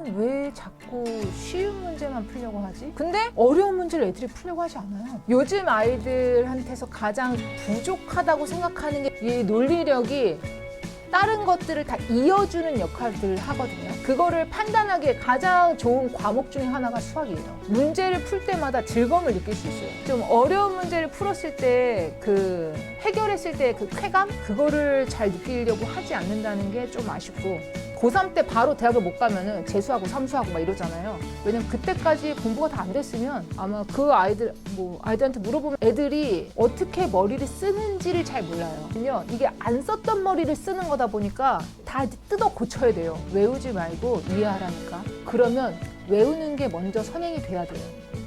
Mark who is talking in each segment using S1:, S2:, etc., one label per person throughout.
S1: 우리는 왜 자꾸 쉬운 문제만 풀려고 하지? 근데 어려운 문제를 애들이 풀려고 하지 않아요. 요즘 아이들한테서 가장 부족하다고 생각하는 게 이 논리력이 다른 것들을 다 이어주는 역할들을 하거든요. 그거를 판단하기에 가장 좋은 과목 중에 하나가 수학이에요. 문제를 풀 때마다 즐거움을 느낄 수 있어요. 좀 어려운 문제를 풀었을 때 해결했을 때 그 쾌감? 그거를 잘 느끼려고 하지 않는다는 게 좀 아쉽고, 고3 때 바로 대학을 못 가면은 재수하고 삼수하고 막 이러잖아요. 왜냐면 그때까지 공부가 다 안 됐으면 아마 그 아이들한테 물어보면 애들이 어떻게 머리를 쓰는지를 잘 몰라요. 이게 안 썼던 머리를 쓰는 거다 보니까 다 뜯어 고쳐야 돼요. 외우지 말고 이해하라니까. 그러면 외우는 게 먼저 선행이 돼야 돼요.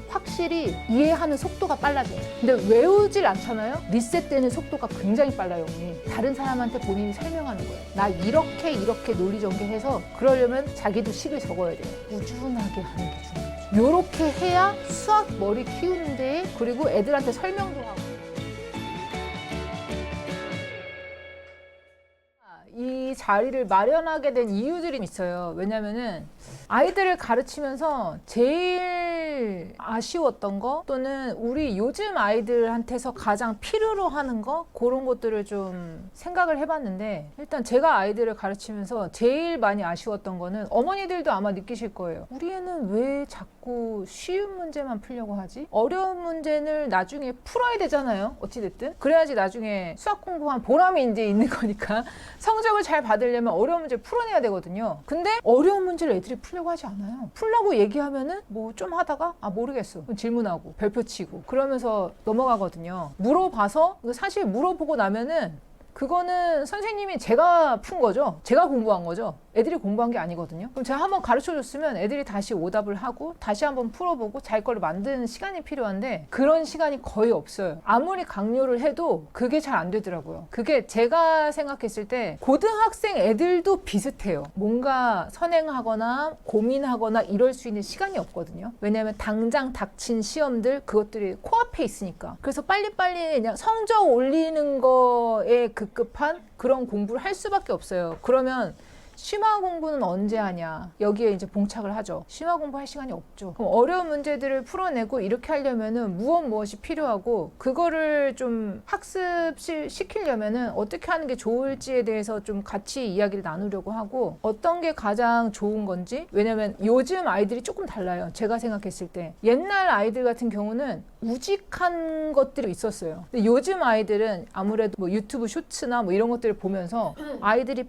S1: 확실히 이해하는 속도가 빨라져요. 근데 외우질 않잖아요? 리셋되는 속도가 굉장히 빨라요, 언니. 다른 사람한테 본인이 설명하는 거예요. 나 이렇게 논리 전개해서 그러려면 자기도 식을 적어야 돼요. 꾸준하게 하는 게 중요해요. 요렇게 해야 수학 머리 키우는 데에, 그리고 애들한테 설명도 하고. 이 자리를 마련하게 된 이유들이 있어요. 왜냐면은 아이들을 가르치면서 제일 아쉬웠던 거, 또는 우리 요즘 아이들한테서 가장 필요로 하는 거, 그런 것들을 좀 생각을 해봤는데, 일단 제가 아이들을 가르치면서 제일 많이 아쉬웠던 거는, 어머니들도 아마 느끼실 거예요. 우리 애는 왜 자꾸 쉬운 문제만 풀려고 하지? 어려운 문제를 나중에 풀어야 되잖아요. 어찌됐든. 그래야지 나중에 수학 공부한 보람이 이제 있는 거니까. 성적을 잘 받으려면 어려운 문제를 풀어내야 되거든요. 근데 어려운 문제를 애들이 풀려고 하지 않아요. 풀라고 얘기하면은 뭐 좀 하다가 모르겠어. 질문하고 별표 치고 그러면서 넘어가거든요. 물어봐서, 사실 물어보고 나면은 그거는 선생님이 제가 푼 거죠. 제가 공부한 거죠. 애들이 공부한 게 아니거든요. 그럼 제가 한번 가르쳐줬으면 애들이 다시 오답을 하고 다시 한번 풀어보고 자기 거를 만드는 시간이 필요한데, 그런 시간이 거의 없어요. 아무리 강요를 해도 그게 잘 안 되더라고요. 그게 제가 생각했을 때 고등학생 애들도 비슷해요. 뭔가 선행하거나 고민하거나 이럴 수 있는 시간이 없거든요. 왜냐하면 당장 닥친 시험들, 그것들이 코앞에 있으니까. 그래서 빨리빨리 그냥 성적 올리는 거에 급급한 그런 공부를 할 수밖에 없어요. 그러면 심화 공부는 언제 하냐, 여기에 이제 봉착을 하죠. 심화 공부할 시간이 없죠. 그럼 어려운 문제들을 풀어내고 이렇게 하려면은 무엇이 필요하고, 그거를 좀 학습시키려면은 어떻게 하는 게 좋을지에 대해서 좀 같이 이야기를 나누려고 하고, 어떤 게 가장 좋은 건지. 왜냐면 요즘 아이들이 조금 달라요. 제가 생각했을 때 옛날 아이들 같은 경우는 우직한 것들이 있었어요. 근데 요즘 아이들은 아무래도 뭐 유튜브 쇼츠나 뭐 이런 것들을 보면서 아이들이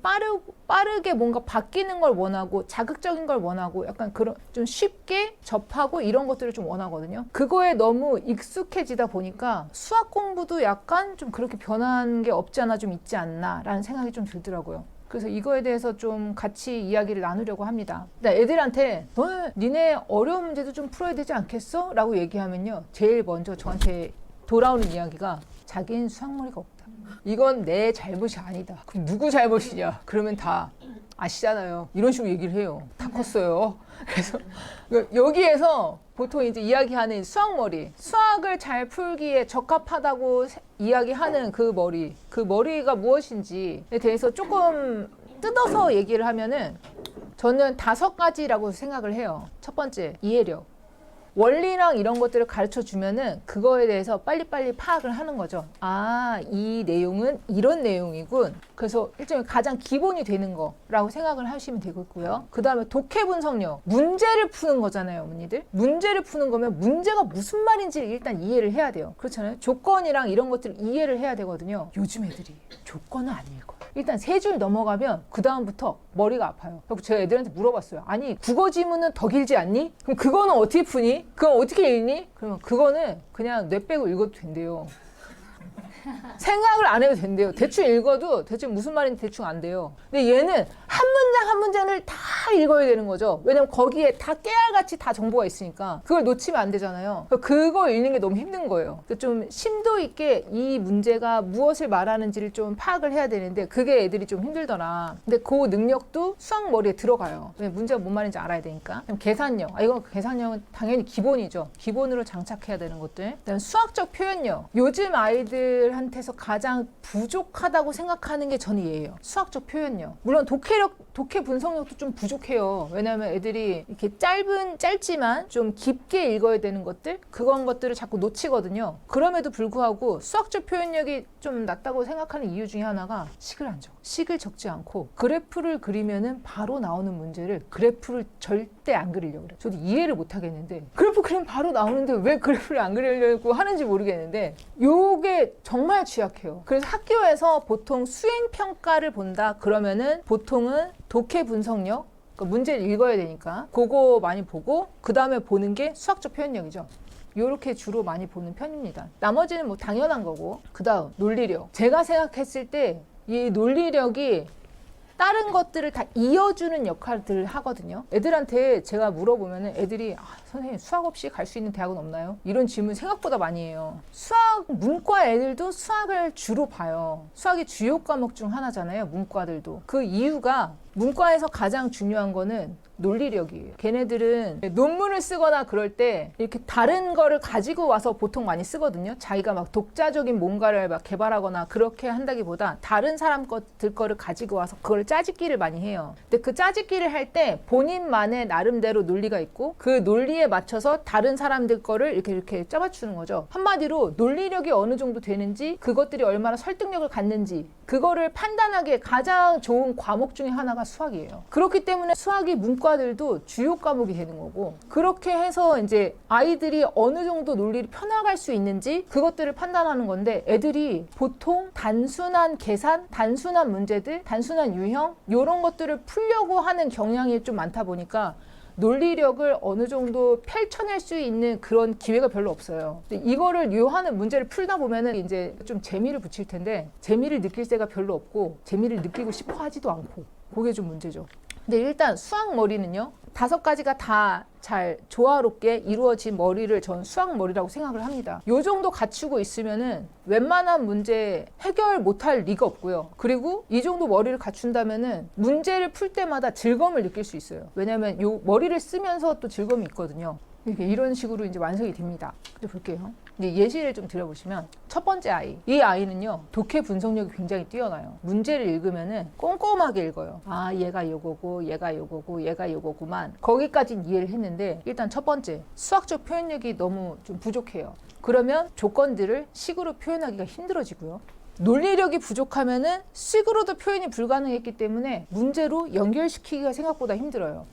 S1: 빠르게 뭔가 바뀌는 걸 원하고, 자극적인 걸 원하고, 약간 그런 좀 쉽게 접하고 이런 것들을 좀 원하거든요. 그거에 너무 익숙해지다 보니까 수학 공부도 약간 좀 그렇게 변한 게 없지 않아 좀 있지 않나 라는 생각이 좀 들더라고요. 그래서 이거에 대해서 좀 같이 이야기를 나누려고 합니다. 애들한테 니네 어려운 문제도 좀 풀어야 되지 않겠어? 라고 얘기하면요, 제일 먼저 저한테 돌아오는 이야기가, 자기는 수학머리가 없다. 이건 내 잘못이 아니다. 그럼 누구 잘못이냐? 그러면 다 아시잖아요. 이런 식으로 얘기를 해요. 다 컸어요. 그래서 여기에서 보통 이제 이야기하는 수학머리, 수학을 잘 풀기에 적합하다고 이야기하는 그 머리가 무엇인지에 대해서 조금 뜯어서 얘기를 하면은, 저는 5가지라고 생각을 해요. 첫 번째, 이해력. 원리랑 이런 것들을 가르쳐 주면은 그거에 대해서 빨리빨리 파악을 하는 거죠. 이 내용은 이런 내용이군. 그래서 일종의 가장 기본이 되는 거라고 생각을 하시면 되겠고요. 그 다음에 독해 분석력. 문제를 푸는 거잖아요, 어머니들. 문제를 푸는 거면 문제가 무슨 말인지 일단 이해를 해야 돼요. 그렇잖아요. 조건이랑 이런 것들을 이해를 해야 되거든요. 요즘 애들이 조건을 안 읽어요. 일단 3줄 넘어가면 그 다음부터 머리가 아파요. 그래서 제가 애들한테 물어봤어요. 아니, 국어 지문은 더 길지 않니? 그럼 그거는 어떻게 푸니? 그건 어떻게 읽니? 그러면 그거는 그냥 뇌 빼고 읽어도 된대요. 생각을 안 해도 된대요. 대충 읽어도 대충 무슨 말인지 대충 안 돼요. 근데 얘는 한 문장 한 문장을 다 읽어야 되는 거죠. 왜냐면 거기에 다 깨알같이 다 정보가 있으니까 그걸 놓치면 안 되잖아요. 그걸 읽는 게 너무 힘든 거예요. 좀 심도 있게 이 문제가 무엇을 말하는지를 좀 파악을 해야 되는데, 그게 애들이 좀 힘들더라. 근데 그 능력도 수학 머리에 들어가요. 문제가 뭔 말인지 알아야 되니까. 계산력. 이거 계산력은 당연히 기본이죠. 기본으로 장착해야 되는 것들. 그다음에 수학적 표현력. 요즘 아이들한테서 가장 부족하다고 생각하는 게 저는 얘예요. 수학적 표현력. 물론 독해력 논리력, 독해 분석력도 좀 부족해요. 왜냐하면 애들이 이렇게 짧지만 좀 깊게 읽어야 되는 것들을 자꾸 놓치거든요. 그럼에도 불구하고 수학적 표현력이 좀 낮다고 생각하는 이유 중에 하나가 식을 안 적어. 식을 적지 않고 그래프를 그리면은 바로 나오는 문제를 그래프를 절대 안 그리려고 그래. 저도 이해를 못 하겠는데 그래프 그리면 바로 나오는데 왜 그래프를 안 그리려고 하는지 모르겠는데 요게 정말 취약해요. 그래서 학교에서 보통 수행평가를 본다 그러면은 보통은 독해 분석력, 그러니까 문제를 읽어야 되니까 그거 많이 보고 그 다음에 보는 게 수학적 표현력이죠. 요렇게 주로 많이 보는 편입니다. 나머지는 뭐 당연한 거고. 그 다음 논리력. 제가 생각했을 때 이 논리력이 다른 것들을 다 이어주는 역할들을 하거든요. 애들한테 제가 물어보면 애들이 선생님 수학 없이 갈 수 있는 대학은 없나요? 이런 질문 생각보다 많이 해요. 수학, 문과 애들도 수학을 주로 봐요. 수학이 주요 과목 중 하나잖아요. 문과들도. 그 이유가 문과에서 가장 중요한 거는 논리력이에요. 걔네들은 논문을 쓰거나 그럴 때 이렇게 다른 거를 가지고 와서 보통 많이 쓰거든요. 자기가 막 독자적인 뭔가를 막 개발하거나 그렇게 한다기보다 다른 사람 것들 거를 가지고 와서 그걸 짜집기를 많이 해요. 근데 그 짜집기를 할 때 본인만의 나름대로 논리가 있고 그 논리에 맞춰서 다른 사람들 거를 이렇게 짜맞추는 거죠. 한마디로 논리력이 어느 정도 되는지 그것들이 얼마나 설득력을 갖는지 그거를 판단하기에 가장 좋은 과목 중에 하나가 수학이에요. 그렇기 때문에 수학이 문과들도 주요 과목이 되는 거고 그렇게 해서 이제 아이들이 어느 정도 논리를 펴나갈 수 있는지 그것들을 판단하는 건데 애들이 보통 단순한 계산, 단순한 문제들, 단순한 유형 이런 것들을 풀려고 하는 경향이 좀 많다 보니까 논리력을 어느 정도 펼쳐낼 수 있는 그런 기회가 별로 없어요. 근데 이거를 요하는 문제를 풀다 보면은 이제 좀 재미를 붙일 텐데 재미를 느낄 새가 별로 없고 재미를 느끼고 싶어 하지도 않고 그게 좀 문제죠. 근데 일단 수학 머리는요 5가지가 다 잘 조화롭게 이루어진 머리를 전 수학 머리라고 생각을 합니다. 요 정도 갖추고 있으면은 웬만한 문제 해결 못할 리가 없고요. 그리고 이 정도 머리를 갖춘다면은 문제를 풀 때마다 즐거움을 느낄 수 있어요. 왜냐면 요 머리를 쓰면서 또 즐거움이 있거든요. 이런 식으로 이제 완성이 됩니다. 이제 볼게요. 이제 예시를 좀 들어보시면 첫 번째 아이. 이 아이는요 독해 분석력이 굉장히 뛰어나요. 문제를 읽으면은 꼼꼼하게 읽어요. 아 얘가 요거고 얘가 요거고 얘가 요거구만. 거기까지는 이해를 했는데 일단 첫 번째 수학적 표현력이 너무 좀 부족해요. 그러면 조건들을 식으로 표현하기가 힘들어지고요. 논리력이 부족하면은 식으로도 표현이 불가능했기 때문에 문제로 연결시키기가 생각보다 힘들어요.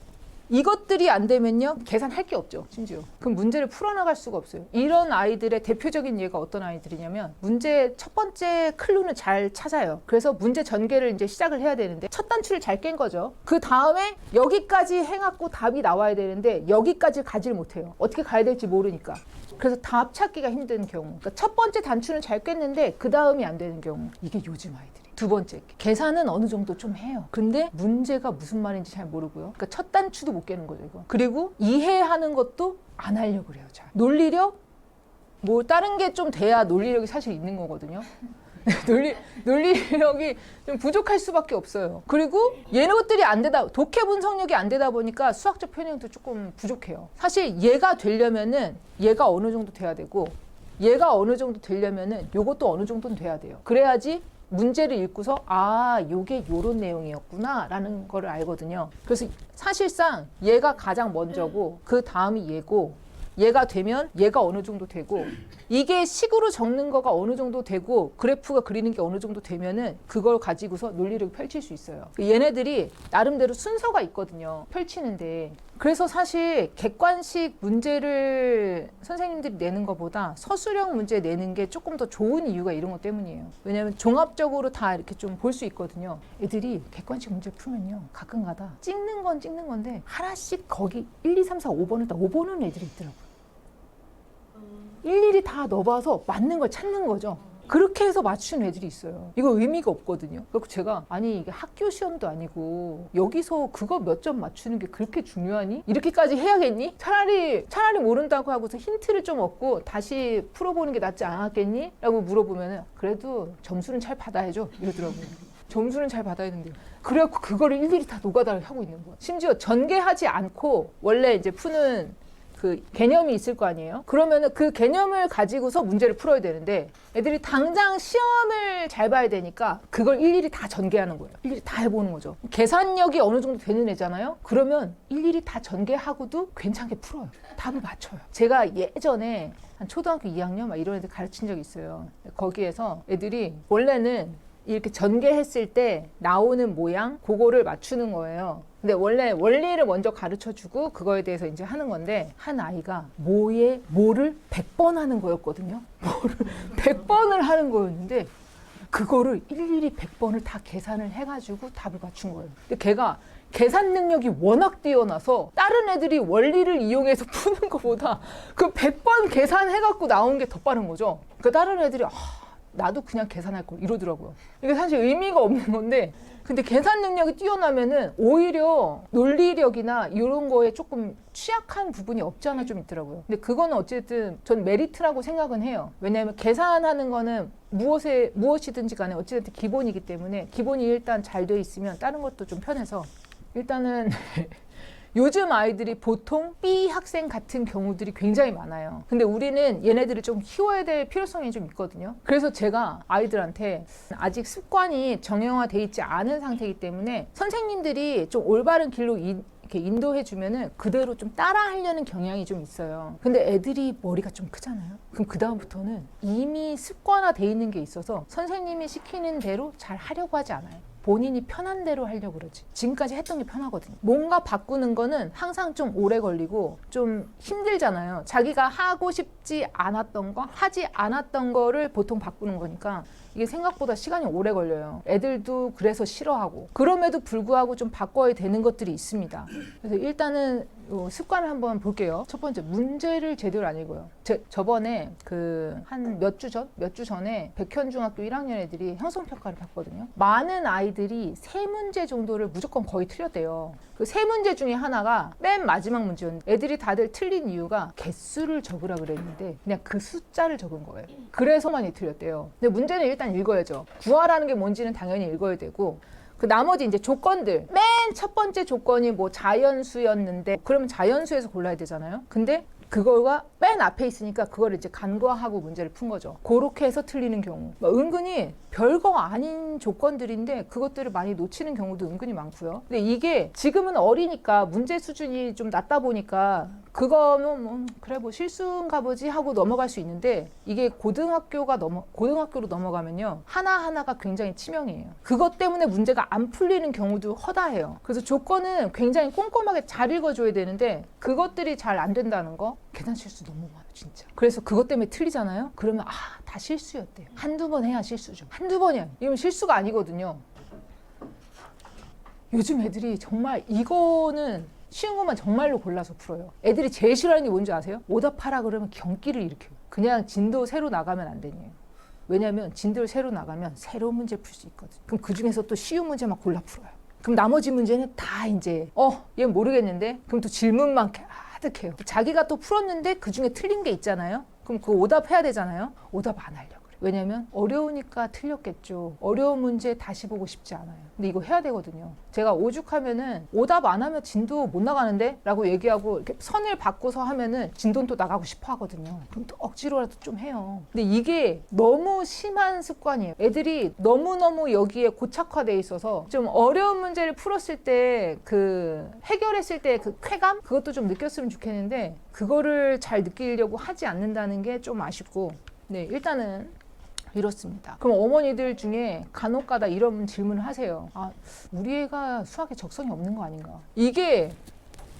S1: 이것들이 안 되면요 계산할 게 없죠. 심지어 그럼 문제를 풀어나갈 수가 없어요. 이런 아이들의 대표적인 예가 어떤 아이들이냐면 문제 첫 번째 클루는 잘 찾아요. 그래서 문제 전개를 이제 시작을 해야 되는데 첫 단추를 잘 깬 거죠. 그 다음에 여기까지 해갖고 답이 나와야 되는데 여기까지 가지를 못해요. 어떻게 가야 될지 모르니까. 그래서 답 찾기가 힘든 경우. 그러니까 첫 번째 단추는 잘 깼는데 그 다음이 안 되는 경우. 이게 요즘 아이들. 두 번째, 계산은 어느 정도 좀 해요. 근데 문제가 무슨 말인지 잘 모르고요. 그러니까 첫 단추도 못 깨는 거죠, 이거. 그리고 이해하는 것도 안 하려고 그래요, 잘. 논리력? 뭐 다른 게 좀 돼야 논리력이 사실 있는 거거든요. 논리력이 좀 부족할 수밖에 없어요. 그리고 얘네것들이 안 되다, 독해 분석력이 안 되다 보니까 수학적 표현력도 조금 부족해요. 사실 얘가 되려면은 얘가 어느 정도 돼야 되고 얘가 어느 정도 되려면은 요것도 어느 정도는 돼야 돼요. 그래야지 문제를 읽고서 아 요게 요런 내용이었구나 라는 거를 알거든요. 그래서 사실상 얘가 가장 먼저고 그 다음이 얘고 얘가 되면 얘가 어느 정도 되고 이게 식으로 적는 거가 어느 정도 되고 그래프가 그리는 게 어느 정도 되면은 그걸 가지고서 논리력을 펼칠 수 있어요. 얘네들이 나름대로 순서가 있거든요. 펼치는데. 그래서 사실 객관식 문제를 선생님들이 내는 것보다 서술형 문제 내는 게 조금 더 좋은 이유가 이런 것 때문이에요. 왜냐하면 종합적으로 다 이렇게 좀 볼 수 있거든요. 애들이 객관식 문제 풀면요. 가끔가다 찍는 건 찍는 건데 하나씩 거기 1, 2, 3, 4, 5번을 딱 5번은 애들이 있더라고요. 일일이 다 넣어봐서 맞는 걸 찾는 거죠. 그렇게 해서 맞추는 애들이 있어요. 이거 의미가 없거든요. 그래서 제가 아니 이게 학교 시험도 아니고 여기서 그거 몇 점 맞추는 게 그렇게 중요하니? 이렇게까지 해야겠니? 차라리 모른다고 하고서 힌트를 좀 얻고 다시 풀어보는 게 낫지 않았겠니? 라고 물어보면 그래도 점수는 잘 받아야죠. 이러더라고요. 점수는 잘 받아야 된대요. 그래갖고 그거를 일일이 다 노가다를 하고 있는 거예요. 심지어 전개하지 않고 원래 이제 푸는 그 개념이 있을 거 아니에요? 그러면은 그 개념을 가지고서 문제를 풀어야 되는데 애들이 당장 시험을 잘 봐야 되니까 그걸 일일이 다 전개하는 거예요. 일일이 다 해보는 거죠. 계산력이 어느 정도 되는 애잖아요? 그러면 일일이 다 전개하고도 괜찮게 풀어요. 답을 맞춰요. 제가 예전에 한 초등학교 2학년 막 이런 애들 가르친 적이 있어요. 거기에서 애들이 원래는 이렇게 전개했을 때 나오는 모양 그거를 맞추는 거예요. 근데 원래 원리를 먼저 가르쳐주고 그거에 대해서 이제 하는 건데 한 아이가 뭐를 100번 하는 거였거든요. 뭐를 100번을 하는 거였는데 그거를 일일이 100번을 다 계산을 해가지고 답을 맞춘 거예요. 근데 걔가 계산 능력이 워낙 뛰어나서 다른 애들이 원리를 이용해서 푸는 것보다 그 100번 계산해갖고 나온 게 더 빠른 거죠. 그 다른 애들이 나도 그냥 계산할 걸 이러더라고요. 이게 사실 의미가 없는 건데 근데 계산 능력이 뛰어나면은 오히려 논리력이나 이런 거에 조금 취약한 부분이 없지 않아 좀 있더라고요. 근데 그거는 어쨌든 전 메리트라고 생각은 해요. 왜냐하면 계산하는 거는 무엇이든지 간에 어찌됐든 기본이기 때문에 기본이 일단 잘 돼 있으면 다른 것도 좀 편해서 일단은 요즘 아이들이 보통 B 학생 같은 경우들이 굉장히 많아요. 근데 우리는 얘네들을 좀 키워야 될 필요성이 좀 있거든요. 그래서 제가 아이들한테 아직 습관이 정형화돼 있지 않은 상태이기 때문에 선생님들이 좀 올바른 길로 이렇게 인도해 주면은 그대로 좀 따라 하려는 경향이 좀 있어요. 근데 애들이 머리가 좀 크잖아요. 그럼 그 다음부터는 이미 습관화돼 있는 게 있어서 선생님이 시키는 대로 잘 하려고 하지 않아요. 본인이 편한 대로 하려고 그러지. 지금까지 했던 게 편하거든요. 뭔가 바꾸는 거는 항상 좀 오래 걸리고 좀 힘들잖아요. 자기가 하고 싶지 않았던 거, 하지 않았던 거를 보통 바꾸는 거니까 이게 생각보다 시간이 오래 걸려요. 애들도 그래서 싫어하고 그럼에도 불구하고 좀 바꿔야 되는 것들이 있습니다. 그래서 일단은 습관을 한번 볼게요. 첫 번째, 문제를 제대로 안 읽어요. 저번에 한 몇 주 전에 백현중학교 1학년 애들이 형성평가를 봤거든요. 많은 아이들이 3문제 정도를 무조건 거의 틀렸대요. 그 3문제 중에 하나가 맨 마지막 문제였는데 애들이 다들 틀린 이유가 개수를 적으라 그랬는데 그냥 그 숫자를 적은 거예요. 그래서 많이 틀렸대요. 근데 문제는 일단 읽어야죠. 구하라는 게 뭔지는 당연히 읽어야 되고 그 나머지 이제 조건들 맨 첫 번째 조건이 뭐 자연수였는데 그러면 자연수에서 골라야 되잖아요. 근데 그거가 맨 앞에 있으니까 그걸 이제 간과하고 문제를 푼 거죠. 그렇게 해서 틀리는 경우 은근히 별거 아닌 조건들인데 그것들을 많이 놓치는 경우도 은근히 많고요. 근데 이게 지금은 어리니까 문제 수준이 좀 낮다 보니까 그거는 뭐 그래 뭐 실수인가 보지 하고 넘어갈 수 있는데 이게 고등학교로 넘어가면요 하나하나가 굉장히 치명이에요. 그것 때문에 문제가 안 풀리는 경우도 허다해요. 그래서 조건은 굉장히 꼼꼼하게 잘 읽어줘야 되는데 그것들이 잘 안 된다는 거 계산 실수 너무 많아요 진짜. 그래서 그것 때문에 틀리잖아요. 그러면 다 실수였대요. 한두 번 해야 실수죠. 한두 번이야. 이건 실수가 아니거든요. 요즘 애들이 정말 이거는 쉬운 것만 정말로 골라서 풀어요. 애들이 제일 싫어하는 게 뭔지 아세요? 오답하라 그러면 경기를 일으켜요. 그냥 진도 새로 나가면 안 되니에요. 왜냐면 진도를 새로 나가면 새로운 문제 풀 수 있거든. 그럼 그 중에서 또 쉬운 문제만 골라 풀어요. 그럼 나머지 문제는 다 이제 얘는 모르겠는데 그럼 또 질문만 가득해요. 자기가 또 풀었는데 그 중에 틀린 게 있잖아요. 그럼 그거 오답해야 되잖아요. 오답 안 하려고 그래. 왜냐면 어려우니까 틀렸겠죠. 어려운 문제 다시 보고 싶지 않아요. 근데 이거 해야 되거든요. 제가 오죽하면은 오답 안 하면 진도 못 나가는데? 라고 얘기하고 이렇게 선을 바꿔서 하면은 진도는 또 나가고 싶어 하거든요. 그럼 또 억지로라도 좀 해요. 근데 이게 너무 심한 습관이에요. 애들이 너무너무 여기에 고착화돼 있어서 좀 어려운 문제를 풀었을 때 해결했을 때 그 쾌감? 그것도 좀 느꼈으면 좋겠는데 그거를 잘 느끼려고 하지 않는다는 게 좀 아쉽고 네, 일단은 이렇습니다. 그럼 어머니들 중에 간혹가다 이런 질문을 하세요. 우리 애가 수학에 적성이 없는 거 아닌가? 이게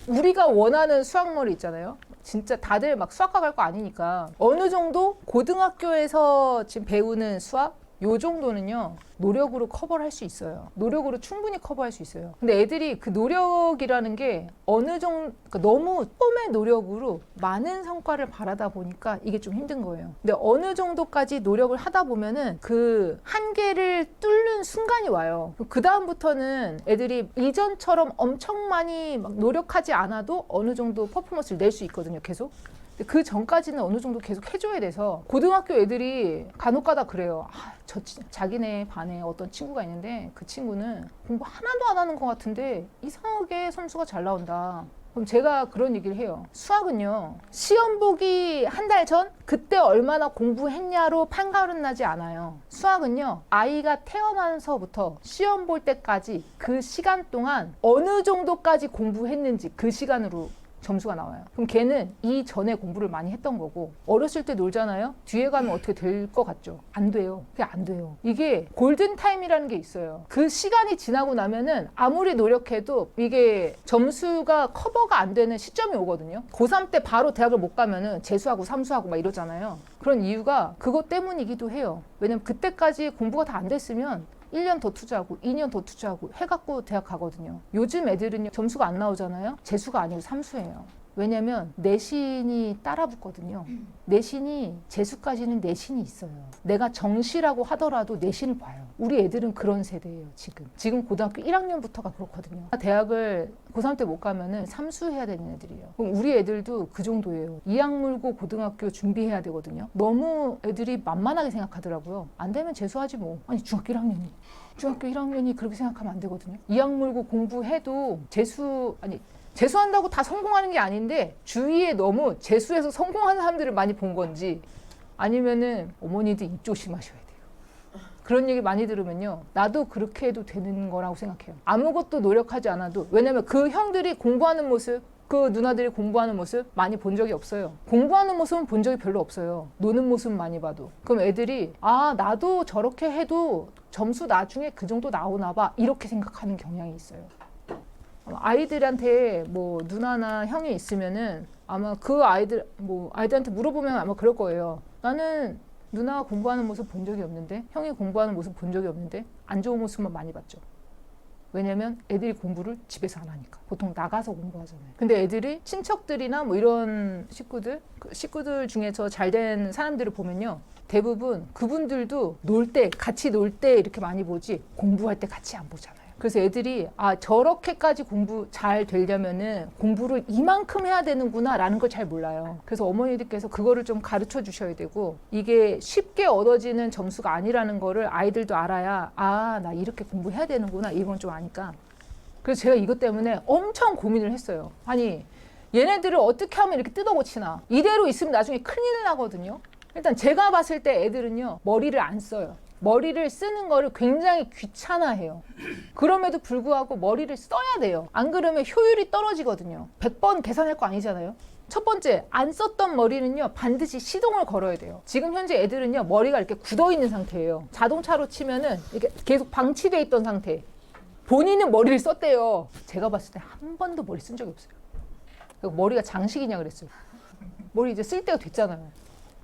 S1: 우리가 원하는 수학머리 있잖아요. 진짜 다들 막 수학과 갈 거 아니니까 어느 정도 고등학교에서 지금 배우는 수학 요 정도는요 노력으로 커버를 할 수 있어요. 노력으로 충분히 커버할 수 있어요. 근데 애들이 그 노력이라는 게 어느 정도 그러니까 너무 조금의 노력으로 많은 성과를 바라다 보니까 이게 좀 힘든 거예요. 근데 어느 정도까지 노력을 하다 보면은 그 한계를 뚫는 순간이 와요. 그 다음부터는 애들이 이전처럼 엄청 많이 막 노력하지 않아도 어느 정도 퍼포먼스를 낼 수 있거든요. 계속. 그 전까지는 어느 정도 계속 해줘야 돼서 고등학교 애들이 간혹가다 그래요. 자기네 반에 어떤 친구가 있는데 그 친구는 공부 하나도 안 하는 것 같은데 이상하게 점수가 잘 나온다. 그럼 제가 그런 얘기를 해요. 수학은요, 시험 보기 한 달 전 그때 얼마나 공부했냐로 판가름 나지 않아요. 수학은요, 아이가 태어나서부터 시험 볼 때까지 그 시간 동안 어느 정도까지 공부했는지 그 시간으로 점수가 나와요. 그럼 걔는 이전에 공부를 많이 했던 거고, 어렸을 때 놀잖아요. 뒤에 가면 어떻게 될 것 같죠? 안 돼요. 그게 안 돼요. 이게 골든타임이라는 게 있어요. 그 시간이 지나고 나면은 아무리 노력해도 이게 점수가 커버가 안 되는 시점이 오거든요. 고3 때 바로 대학을 못 가면은 재수하고 삼수하고 막 이러잖아요. 그런 이유가 그것 때문이기도 해요. 왜냐면 그때까지 공부가 다 안 됐으면 1년 더 투자하고 2년 더 투자하고 해갖고 대학 가거든요. 요즘 애들은요, 점수가 안 나오잖아요. 재수가 아니고 삼수예요. 왜냐면 내신이 따라 붙거든요. 내신이 재수까지는 내신이 있어요. 내가 정시라고 하더라도 내신을 봐요. 우리 애들은 그런 세대예요. 지금 고등학교 1학년부터가 그렇거든요. 대학을 고3 때 못 가면은 삼수해야 되는 애들이에요. 그럼 우리 애들도 그 정도예요. 이악 물고 고등학교 준비해야 되거든요. 너무 애들이 만만하게 생각하더라고요. 안 되면 재수하지 뭐. 아니 중학교 1학년이 그렇게 생각하면 안 되거든요. 이악 물고 공부해도 재수한다고 다 성공하는 게 아닌데, 주위에 너무 재수해서 성공하는 사람들을 많이 본 건지, 아니면은 어머니들 입 조심하셔야 돼요. 그런 얘기 많이 들으면요, 나도 그렇게 해도 되는 거라고 생각해요. 아무것도 노력하지 않아도. 왜냐면 그 형들이 공부하는 모습, 그 누나들이 공부하는 모습 많이 본 적이 없어요. 공부하는 모습은 본 적이 별로 없어요. 노는 모습 많이 봐도. 그럼 애들이 나도 저렇게 해도 점수 나중에 그 정도 나오나 봐, 이렇게 생각하는 경향이 있어요. 아이들한테 뭐 누나나 형이 있으면은 아마 그 아이들한테 물어보면 아마 그럴 거예요. 나는 누나가 공부하는 모습 본 적이 없는데, 형이 공부하는 모습 본 적이 없는데, 안 좋은 모습만 많이 봤죠. 왜냐면 애들이 공부를 집에서 안 하니까. 보통 나가서 공부하잖아요. 근데 애들이 친척들이나 뭐 이런 식구들 중에서 잘된 사람들을 보면요, 대부분 그분들도 같이 놀 때 이렇게 많이 보지, 공부할 때 같이 안 보잖아요. 그래서 애들이 저렇게까지 공부 잘 되려면은 공부를 이만큼 해야 되는구나 라는 걸 잘 몰라요. 그래서 어머니들께서 그거를 좀 가르쳐 주셔야 되고, 이게 쉽게 얻어지는 점수가 아니라는 거를 아이들도 알아야 나 이렇게 공부해야 되는구나, 이건 좀 아니까. 그래서 제가 이것 때문에 엄청 고민을 했어요. 아니, 얘네들을 어떻게 하면 이렇게 뜯어 고치나. 이대로 있으면 나중에 큰일 나거든요. 일단 제가 봤을 때 애들은요, 머리를 안 써요. 머리를 쓰는 거를 굉장히 귀찮아해요. 그럼에도 불구하고 머리를 써야 돼요. 안 그러면 효율이 떨어지거든요. 100번 계산할 거 아니잖아요. 첫 번째, 안 썼던 머리는요, 반드시 시동을 걸어야 돼요. 지금 현재 애들은요, 머리가 이렇게 굳어 있는 상태예요. 자동차로 치면은 이렇게 계속 방치돼 있던 상태. 본인은 머리를 썼대요. 제가 봤을 때 한 번도 머리 쓴 적이 없어요. 머리가 장식이냐 그랬어요. 머리 이제 쓸 때가 됐잖아요.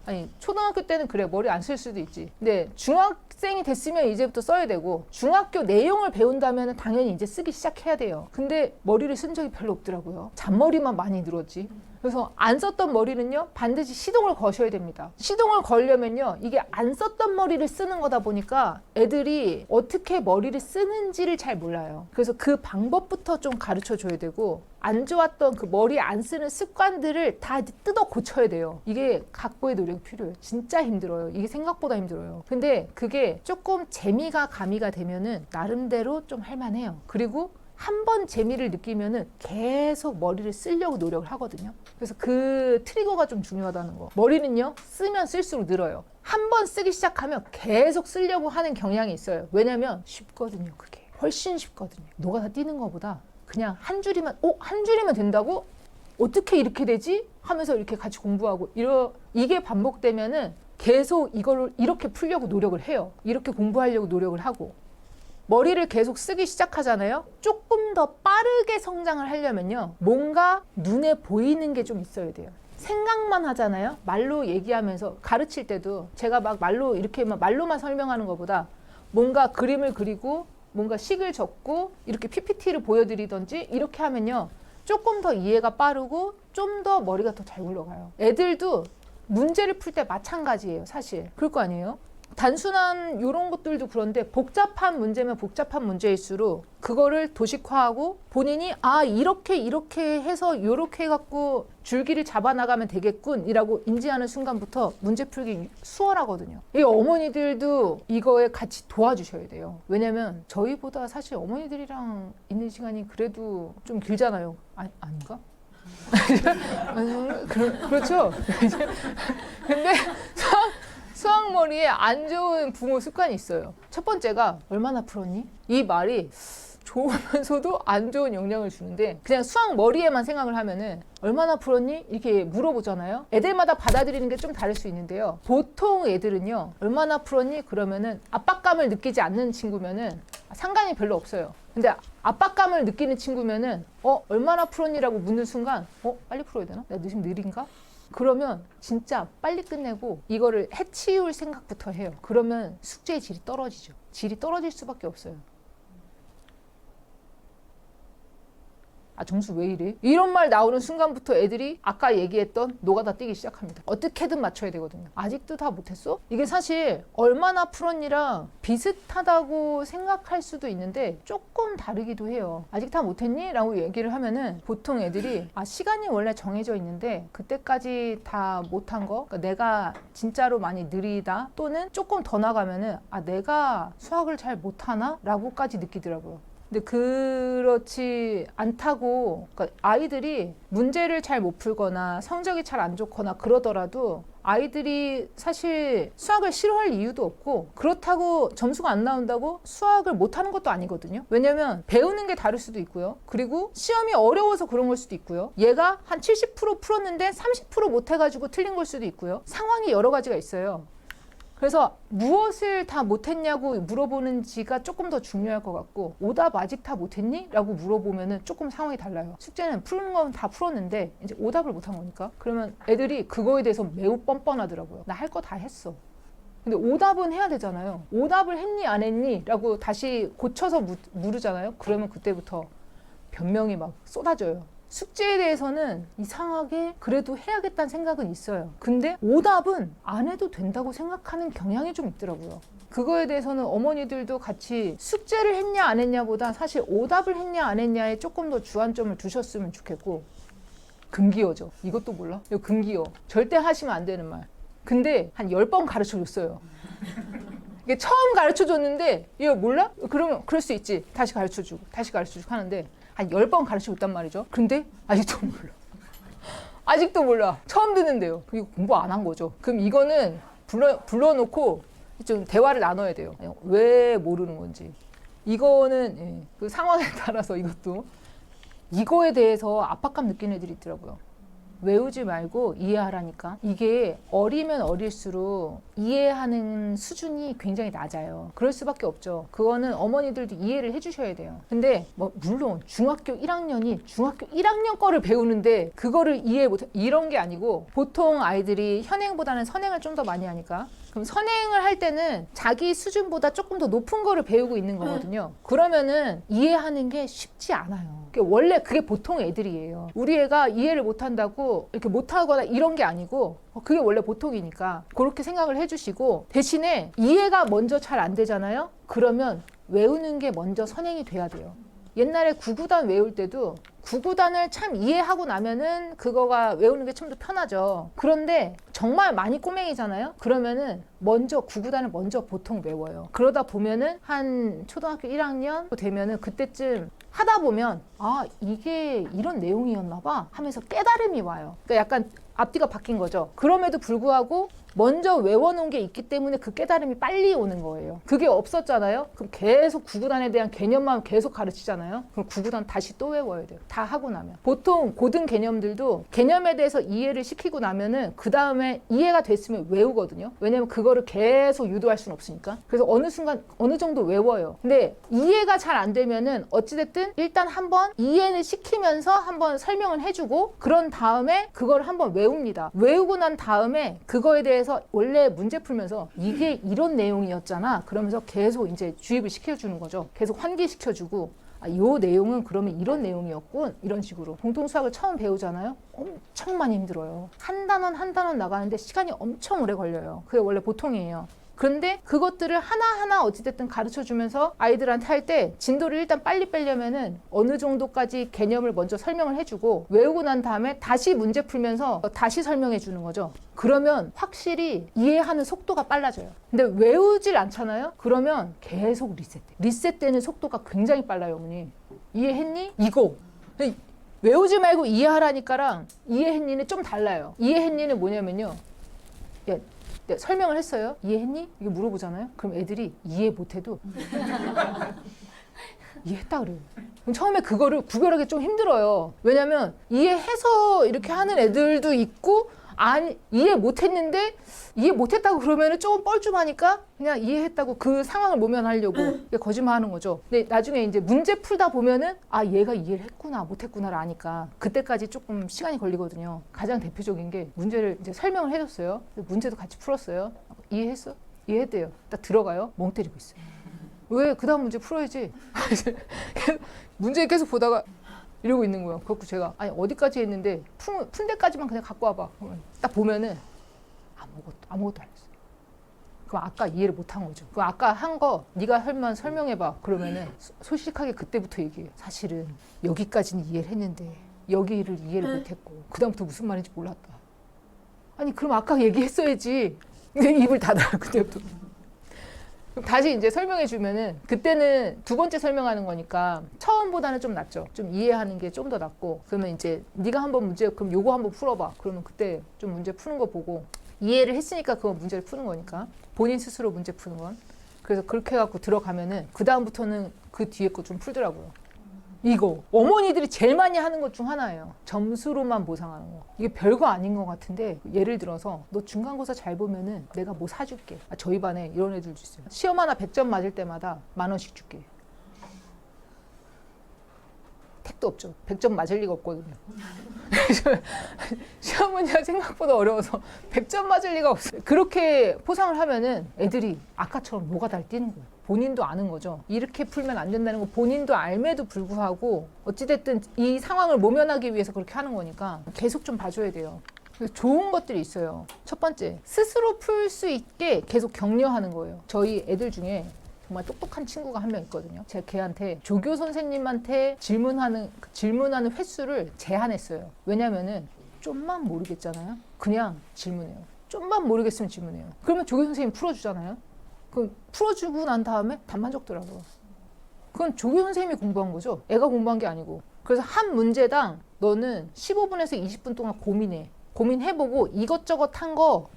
S1: 아니, 초등학교 때는 그래, 머리 안 쓸 수도 있지. 근데 중학생이 됐으면 이제부터 써야 되고, 중학교 내용을 배운다면 당연히 이제 쓰기 시작해야 돼요. 근데 머리를 쓴 적이 별로 없더라고요. 잔머리만 많이 늘었지. 그래서 안 썼던 머리는요, 반드시 시동을 거셔야 됩니다. 시동을 걸려면요, 이게 안 썼던 머리를 쓰는 거다 보니까 애들이 어떻게 머리를 쓰는지를 잘 몰라요. 그래서 그 방법부터 좀 가르쳐 줘야 되고, 안 좋았던 그 머리 안 쓰는 습관들을 다 뜯어 고쳐야 돼요. 이게 각고의 노력이 필요해요. 진짜 힘들어요. 이게 생각보다 힘들어요. 근데 그게 조금 재미가 가미가 되면은 나름대로 좀 할만해요. 그리고 한 번 재미를 느끼면은 계속 머리를 쓰려고 노력을 하거든요. 그래서 그 트리거가 좀 중요하다는 거. 머리는요, 쓰면 쓸수록 늘어요. 한 번 쓰기 시작하면 계속 쓰려고 하는 경향이 있어요. 왜냐면 쉽거든요, 그게. 훨씬 쉽거든요. 노가다 뛰는 것보다 그냥 한 줄이면 된다고? 어떻게 이렇게 되지? 하면서 이렇게 같이 공부하고, 이게 반복되면은 계속 이걸 이렇게 풀려고 노력을 해요. 이렇게 공부하려고 노력을 하고. 머리를 계속 쓰기 시작하잖아요. 조금 더 빠르게 성장을 하려면요, 뭔가 눈에 보이는 게 좀 있어야 돼요. 생각만 하잖아요. 말로 얘기하면서 가르칠 때도 제가 막 말로만 설명하는 것보다 뭔가 그림을 그리고 뭔가 식을 적고 이렇게 PPT를 보여드리던지 이렇게 하면요, 조금 더 이해가 빠르고 좀 더 머리가 더 잘 굴러가요. 애들도 문제를 풀 때 마찬가지예요, 사실. 그럴 거 아니에요? 단순한 이런 것들도 그런데 복잡한 문제면 복잡한 문제일수록 그거를 도식화하고 본인이 이렇게 해서 이렇게 해갖고 줄기를 잡아나가면 되겠군 이라고 인지하는 순간부터 문제 풀기 수월하거든요. 이 어머니들도 이거에 같이 도와주셔야 돼요. 왜냐면 저희보다 사실 어머니들이랑 있는 시간이 그래도 좀 길잖아요. 아닌가? 그렇죠. 근데 수학머리에 안 좋은 부모 습관이 있어요. 첫 번째가 얼마나 풀었니? 이 말이 좋으면서도 안 좋은 영향을 주는데 그냥 수학 머리에만 생각을 하면은 얼마나 풀었니? 이렇게 물어보잖아요. 애들마다 받아들이는 게 좀 다를 수 있는데요. 보통 애들은요. 얼마나 풀었니? 그러면은 압박감을 느끼지 않는 친구면은 상관이 별로 없어요. 근데 압박감을 느끼는 친구면은 얼마나 풀었니라고 묻는 순간 빨리 풀어야 되나? 내가 지금 느린가? 그러면 진짜 빨리 끝내고 이거를 해치울 생각부터 해요. 그러면 숙제의 질이 떨어지죠. 질이 떨어질 수밖에 없어요. 점수 왜 이래? 이런 말 나오는 순간부터 애들이 아까 얘기했던 노가다 뛰기 시작합니다. 어떻게든 맞춰야 되거든요. 아직도 다 못했어? 이게 사실 얼마나 풀었니랑 비슷하다고 생각할 수도 있는데 조금 다르기도 해요. 아직 다 못했니? 라고 얘기를 하면은 보통 애들이 시간이 원래 정해져 있는데 그때까지 다 못한 거 그러니까 내가 진짜로 많이 느리다 또는 조금 더 나가면은 내가 수학을 잘 못하나? 라고까지 느끼더라고요. 근데 그렇지 않다고 그러니까 아이들이 문제를 잘 못 풀거나 성적이 잘 안 좋거나 그러더라도 아이들이 사실 수학을 싫어할 이유도 없고 그렇다고 점수가 안 나온다고 수학을 못하는 것도 아니거든요. 왜냐면 배우는 게 다를 수도 있고요. 그리고 시험이 어려워서 그런 걸 수도 있고요. 얘가 한 70% 풀었는데 30% 못해가지고 틀린 걸 수도 있고요. 상황이 여러 가지가 있어요. 그래서 무엇을 다 못했냐고 물어보는지가 조금 더 중요할 것 같고 오답 아직 다 못했니? 라고 물어보면은 조금 상황이 달라요. 숙제는 푸는 건 다 풀었는데 이제 오답을 못한 거니까 그러면 애들이 그거에 대해서 매우 뻔뻔하더라고요. 나 할 거 다 했어. 근데 오답은 해야 되잖아요. 오답을 했니 안 했니? 라고 다시 고쳐서 물으잖아요. 그러면 그때부터 변명이 막 쏟아져요. 숙제에 대해서는 이상하게 그래도 해야겠다는 생각은 있어요. 근데 오답은 안 해도 된다고 생각하는 경향이 좀 있더라고요. 그거에 대해서는 어머니들도 같이 숙제를 했냐 안 했냐보다 사실 오답을 했냐 안 했냐에 조금 더 주안점을 두셨으면 좋겠고 금기어죠. 이것도 몰라? 이거 금기어. 절대 하시면 안 되는 말. 근데 한 10번 가르쳐줬어요. 이게 처음 가르쳐줬는데 이거 몰라? 그러면 그럴 수 있지. 다시 가르쳐주고 하는데 한 10번 가르쳐줬단 말이죠. 근데 아직도 몰라. 아직도 몰라. 처음 듣는데요. 이거 공부 안 한 거죠. 그럼 이거는 불러놓고 좀 대화를 나눠야 돼요. 왜 모르는 건지. 이거는 그 상황에 따라서 이거에 대해서 압박감 느끼는 애들이 있더라고요. 외우지 말고 이해하라니까. 이게 어리면 어릴수록 이해하는 수준이 굉장히 낮아요. 그럴 수밖에 없죠. 그거는 어머니들도 이해를 해주셔야 돼요. 근데 물론 중학교 1학년 거를 배우는데 그거를 이해 못해 이런 게 아니고 보통 아이들이 현행보다는 선행을 좀 더 많이 하니까 그럼 선행을 할 때는 자기 수준보다 조금 더 높은 거를 배우고 있는 거거든요. 그러면은 이해하는 게 쉽지 않아요. 원래 그게 보통 애들이에요. 우리 애가 이해를 못한다고 이렇게 못하거나 이런 게 아니고 그게 원래 보통이니까 그렇게 생각을 해주시고 대신에 이해가 먼저 잘 안 되잖아요. 그러면 외우는 게 먼저 선행이 돼야 돼요. 옛날에 구구단 외울 때도 구구단을 참 이해하고 나면은 그거가 외우는 게 좀 더 편하죠. 그런데 정말 많이 꼬맹이잖아요. 그러면은 먼저 구구단을 먼저 보통 외워요. 그러다 보면은 한 초등학교 1학년 되면은 그때쯤 하다 보면 이게 이런 내용이었나 봐 하면서 깨달음이 와요. 그러니까 약간 앞뒤가 바뀐 거죠. 그럼에도 불구하고 먼저 외워놓은 게 있기 때문에 그 깨달음이 빨리 오는 거예요. 그게 없었잖아요. 그럼 계속 구구단에 대한 개념만 계속 가르치잖아요. 그럼 구구단 다시 또 외워야 돼요. 다 하고 나면. 보통 고등 개념들도 개념에 대해서 이해를 시키고 나면은 그 다음에 이해가 됐으면 외우거든요. 왜냐면 그거를 계속 유도할 수는 없으니까. 그래서 어느 순간 어느 정도 외워요. 근데 이해가 잘 안 되면은 어찌됐든 일단 한번 이해를 시키면서 한번 설명을 해주고 그런 다음에 그걸 한번 외웁니다. 외우고 난 다음에 그거에 대해서 원래 문제 풀면서 이게 이런 내용이었잖아. 그러면서 계속 이제 주입을 시켜주는 거죠. 계속 환기시켜주고 이 내용은 그러면 이런 내용이었군. 이런 식으로. 공통수학을 처음 배우잖아요. 엄청 많이 힘들어요. 한 단원 한 단원 나가는데 시간이 엄청 오래 걸려요. 그게 원래 보통이에요. 그런데 그것들을 하나하나 어찌됐든 가르쳐주면서 아이들한테 할 때 진도를 일단 빨리 빼려면은 어느 정도까지 개념을 먼저 설명을 해주고 외우고 난 다음에 다시 문제 풀면서 다시 설명해 주는 거죠. 그러면 확실히 이해하는 속도가 빨라져요. 근데 외우질 않잖아요? 그러면 계속 리셋돼. 리셋되는 속도가 굉장히 빨라요, 어머니. 이해했니? 이거. 외우지 말고 이해하라니까랑 이해했니는 좀 달라요. 이해했니는 뭐냐면요. 야, 내가 설명을 했어요. 이해했니? 이게 물어보잖아요. 그럼 애들이 이해 못해도 이해했다 그래요. 그럼 처음에 그거를 구별하기 좀 힘들어요. 왜냐면 이해해서 이렇게 하는 애들도 있고 아니 이해 못했는데 이해 못했다고 그러면은 조금 뻘쭘하니까 그냥 이해했다고 그 상황을 모면하려고 거짓말하는 거죠. 근데 나중에 이제 문제 풀다 보면은 아 얘가 이해를 했구나 못했구나를 아니까 그때까지 조금 시간이 걸리거든요. 가장 대표적인 게 문제를 이제 설명을 해줬어요. 문제도 같이 풀었어요. 이해했어? 이해했대요. 딱 들어가요. 멍 때리고 있어요. 왜? 그 다음 문제 풀어야지. 문제 계속 보다가 이러고 있는 거예요. 그래서 제가 아니 어디까지 했는데 푼 데까지만 그냥 갖고 와봐. 딱 보면은 아무것도 안 했어요. 그럼 아까 이해를 못한 거죠. 그럼 아까 한 거 네가 할만 설명해봐. 그러면은 솔직하게 그때부터 얘기해요. 사실은 여기까지는 이해를 했는데 여기를 이해를 못했고 그 다음부터 무슨 말인지 몰랐다. 아니 그럼 아까 얘기했어야지. 입을 닫아요 그때부터. 그럼 다시 이제 설명해 주면은 그때는 두 번째 설명하는 거니까 처음보다는 좀 낫죠. 좀 이해하는 게 좀 더 낫고 그러면 이제 네가 한번 문제 그럼 요거 한번 풀어봐. 그러면 그때 좀 문제 푸는 거 보고 이해를 했으니까 그거 문제를 푸는 거니까 본인 스스로 문제 푸는 건 그래서 그렇게 해갖고 들어가면은 그 다음부터는 그 뒤에 거 좀 풀더라고요. 이거 어머니들이 제일 많이 하는 것 중 하나예요. 점수로만 보상하는 거. 이게 별거 아닌 것 같은데 예를 들어서 너 중간고사 잘 보면은 내가 뭐 사줄게. 저희 반에 이런 애들도 있어요. 시험 하나 100점 맞을 때마다 10,000원씩 줄게. 택도 없죠. 100점 맞을 리가 없거든요. 시험 문제가 생각보다 어려워서 100점 맞을 리가 없어요. 그렇게 포상을 하면은 애들이 아까처럼 뭐가 달뛰는 거예요. 본인도 아는 거죠. 이렇게 풀면 안 된다는 거 본인도 알매도 불구하고 어찌됐든 이 상황을 모면하기 위해서 그렇게 하는 거니까 계속 좀 봐줘야 돼요. 좋은 것들이 있어요. 첫 번째, 스스로 풀 수 있게 계속 격려하는 거예요. 저희 애들 중에 정말 똑똑한 친구가 한 명 있거든요. 제가 걔한테 조교 선생님한테 질문하는 횟수를 제한했어요. 왜냐면은 좀만 모르겠잖아요. 그냥 질문해요. 좀만 모르겠으면 질문해요. 그러면 조교 선생님 풀어주잖아요. 그럼 풀어주고 난 다음에 답만 적더라고요. 그건 조교 선생님이 공부한 거죠. 애가 공부한 게 아니고. 그래서 한 문제당 너는 15분에서 20분 동안 고민해보고 이것저것 한 거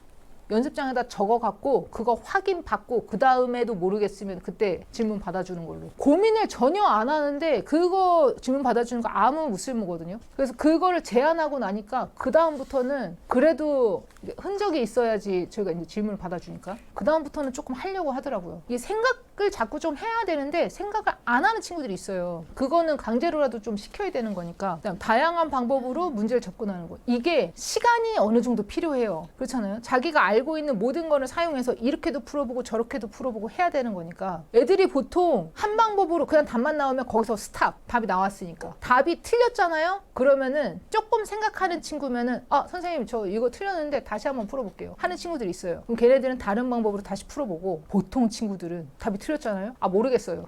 S1: 연습장에다 적어갖고 그거 확인받고 그 다음에도 모르겠으면 그때 질문 받아주는 걸로. 고민을 전혀 안 하는데 그거 질문 받아주는 거 아무 무쓸모거든요. 그래서 그거를 제안하고 나니까 그 다음부터는 그래도 흔적이 있어야지 저희가 이제 질문을 받아주니까 그 다음부터는 조금 하려고 하더라고요. 이 생각을 자꾸 좀 해야 되는데 생각을 안 하는 친구들이 있어요. 그거는 강제로라도 좀 시켜야 되는 거니까. 그다음 다양한 방법으로 문제를 접근하는 거. 이게 시간이 어느 정도 필요해요. 그렇잖아요. 자기가 알고 있는 모든 거를 사용해서 이렇게도 풀어보고 저렇게도 풀어보고 해야 되는 거니까 애들이 보통 한 방법으로 그냥 답만 나오면 거기서 스탑. 답이 나왔으니까. 답이 틀렸잖아요. 그러면은 조금 생각하는 친구면은 선생님 저 이거 틀렸는데 다시 한번 풀어볼게요 하는 친구들이 있어요. 그럼 걔네들은 다른 방법으로 다시 풀어보고 보통 친구들은 답이 틀렸잖아요. 모르겠어요.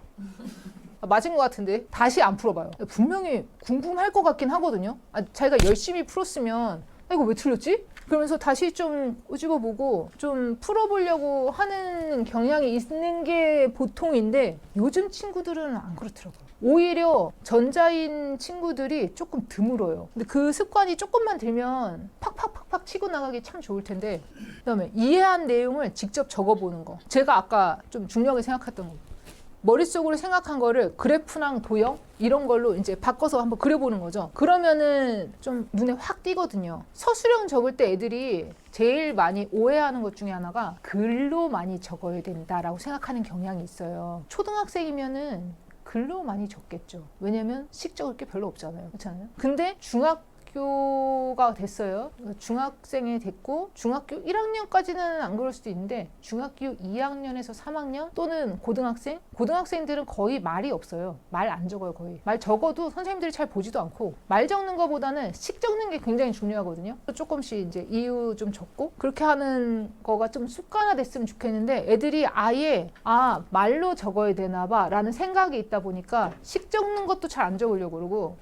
S1: 맞은 것 같은데 다시 안 풀어봐요. 분명히 궁금할 것 같긴 하거든요. 자기가 열심히 풀었으면 이거 왜 틀렸지? 그러면서 다시 좀 꼬집어보고 좀 풀어보려고 하는 경향이 있는 게 보통인데 요즘 친구들은 안 그렇더라고요. 오히려 전자인 친구들이 조금 드물어요. 근데 그 습관이 조금만 들면 팍팍팍팍 치고 나가기 참 좋을 텐데 그다음에 이해한 내용을 직접 적어보는 거. 제가 아까 좀 중요하게 생각했던 거. 머릿속으로 생각한 거를 그래프랑 도형 이런 걸로 이제 바꿔서 한번 그려보는 거죠. 그러면은 좀 눈에 확 띄거든요. 서술형 적을 때 애들이 제일 많이 오해하는 것 중에 하나가 글로 많이 적어야 된다라고 생각하는 경향이 있어요. 초등학생이면은 글로 많이 적겠죠. 왜냐면 식 적을 게 별로 없잖아요. 그렇잖아요. 근데 중학교가 됐어요. 중학생이 됐고 중학교 1학년까지는 안 그럴 수도 있는데 중학교 2학년에서 3학년 또는 고등학생들은 거의 말이 없어요. 말 안 적어요. 거의. 말 적어도 선생님들이 잘 보지도 않고 말 적는 것보다는 식 적는 게 굉장히 중요하거든요. 조금씩 이제 이유 좀 적고 그렇게 하는 거가 좀 습관화됐으면 좋겠는데 애들이 아예 말로 적어야 되나 봐 라는 생각이 있다 보니까 식 적는 것도 잘 안 적으려고 그러고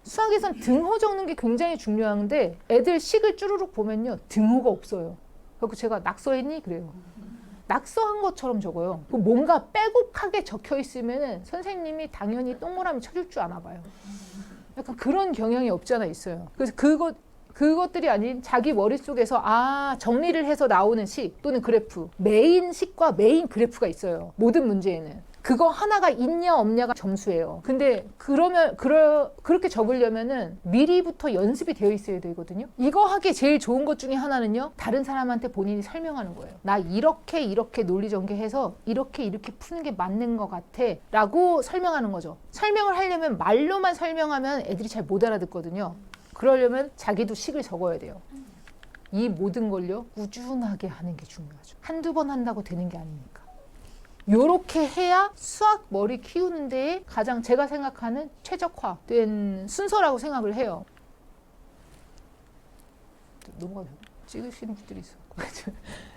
S1: 수학에선 등호 적는 게 굉장히 중요한데 애들 식을 쭈루룩 보면요 등호가 없어요. 그래서 제가 낙서했니? 그래요. 낙서한 것처럼 적어요. 뭔가 빼곡하게 적혀 있으면 선생님이 당연히 동그라미 쳐줄 줄 아나 봐요. 약간 그런 경향이 없지 않아 있어요. 그래서 그것들이 아닌 자기 머릿속에서 정리를 해서 나오는 식 또는 그래프, 메인 식과 메인 그래프가 있어요. 모든 문제에는. 그거 하나가 있냐 없냐가 점수예요. 근데 그렇게 적으려면은 미리부터 연습이 되어 있어야 되거든요. 이거 하기 제일 좋은 것 중에 하나는요, 다른 사람한테 본인이 설명하는 거예요. 나 이렇게 논리 전개해서 이렇게 푸는 게 맞는 것 같아 라고 설명하는 거죠. 설명을 하려면 말로만 설명하면 애들이 잘 못 알아듣거든요. 그러려면 자기도 식을 적어야 돼요. 이 모든 걸요, 꾸준하게 하는 게 중요하죠. 한두 번 한다고 되는 게 아니니까. 요렇게 해야 수학 머리 키우는 데에 가장 제가 생각하는 최적화된 순서라고 생각을 해요. 넘어가도 찍으시는 분들이 있어.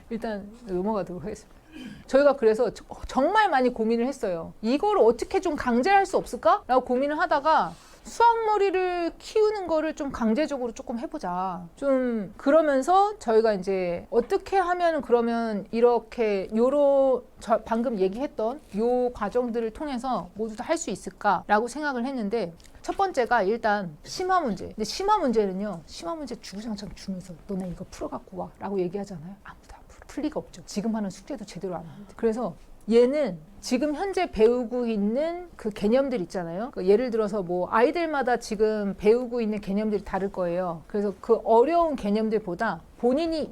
S1: 일단 넘어가도록 하겠습니다. 저희가 그래서 정말 많이 고민을 했어요. 이걸 어떻게 좀 강제할 수 없을까? 라고 고민을 하다가 수학 머리를 키우는 거를 좀 강제적으로 조금 해보자. 좀 그러면서 저희가 이제 어떻게 하면 그러면 이렇게 방금 얘기했던 요 과정들을 통해서 모두 다 할 수 있을까라고 생각을 했는데, 첫 번째가 일단 심화 문제. 근데 심화 문제는요, 심화 문제 주구장창 주면서 너네 이거 풀어갖고 와 라고 얘기하잖아요. 아무도 안 풀 리가 없죠. 지금 하는 숙제도 제대로 안 하는데. 그래서 얘는 지금 현재 배우고 있는 그 개념들 있잖아요. 예를 들어서 뭐 아이들마다 지금 배우고 있는 개념들이 다를 거예요. 그래서 그 어려운 개념들보다 본인이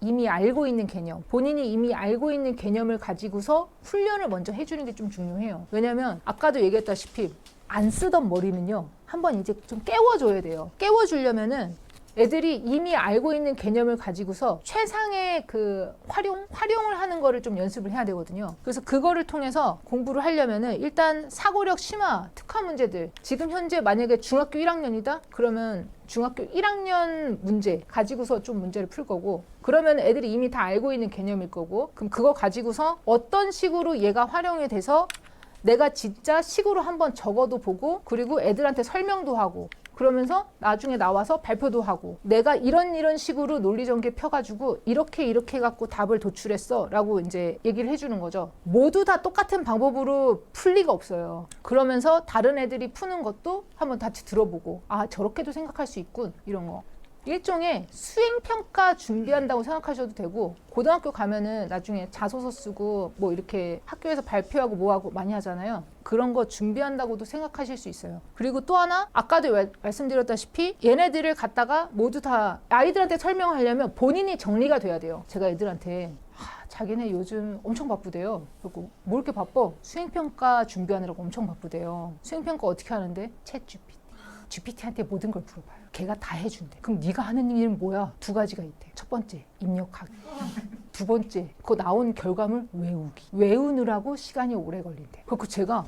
S1: 이미 알고 있는 개념, 본인이 이미 알고 있는 개념을 가지고서 훈련을 먼저 해주는 게 좀 중요해요. 왜냐하면 아까도 얘기했다시피 안 쓰던 머리는요, 한번 이제 좀 깨워줘야 돼요. 깨워주려면은 애들이 이미 알고 있는 개념을 가지고서 최상의 그 활용을 하는 거를 좀 연습을 해야 되거든요. 그래서 그거를 통해서 공부를 하려면은 일단 사고력 심화, 특화 문제들. 지금 현재 만약에 중학교 1학년이다? 그러면 중학교 1학년 문제 가지고서 좀 문제를 풀 거고, 그러면 애들이 이미 다 알고 있는 개념일 거고, 그럼 그거 가지고서 어떤 식으로 얘가 활용이 돼서 내가 진짜 식으로 한번 적어도 보고, 그리고 애들한테 설명도 하고, 그러면서 나중에 나와서 발표도 하고, 내가 이런 식으로 논리 전개 펴가지고 이렇게 해갖고 답을 도출했어 라고 이제 얘기를 해주는 거죠. 모두 다 똑같은 방법으로 풀 리가 없어요. 그러면서 다른 애들이 푸는 것도 한번 같이 들어보고, 저렇게도 생각할 수 있군, 이런 거. 일종의 수행평가 준비한다고 생각하셔도 되고, 고등학교 가면은 나중에 자소서 쓰고 뭐 이렇게 학교에서 발표하고 뭐하고 많이 하잖아요. 그런 거 준비한다고도 생각하실 수 있어요. 그리고 또 하나, 아까도 말씀드렸다시피 얘네들을 갖다가 모두 다 아이들한테 설명하려면 본인이 정리가 돼야 돼요. 제가 애들한테 자기네 요즘 엄청 바쁘대요. 그리고 뭐 이렇게 바빠? 수행평가 준비하느라고 엄청 바쁘대요. 수행평가 어떻게 하는데? 챗 GPT한테 모든 걸 물어봐요. 걔가 다 해준대. 그럼 네가 하는 일은 뭐야? 두 가지가 있대. 첫 번째, 입력하기. 두 번째, 그 나온 결과물 외우기. 외우느라고 시간이 오래 걸린대. 그래서 제가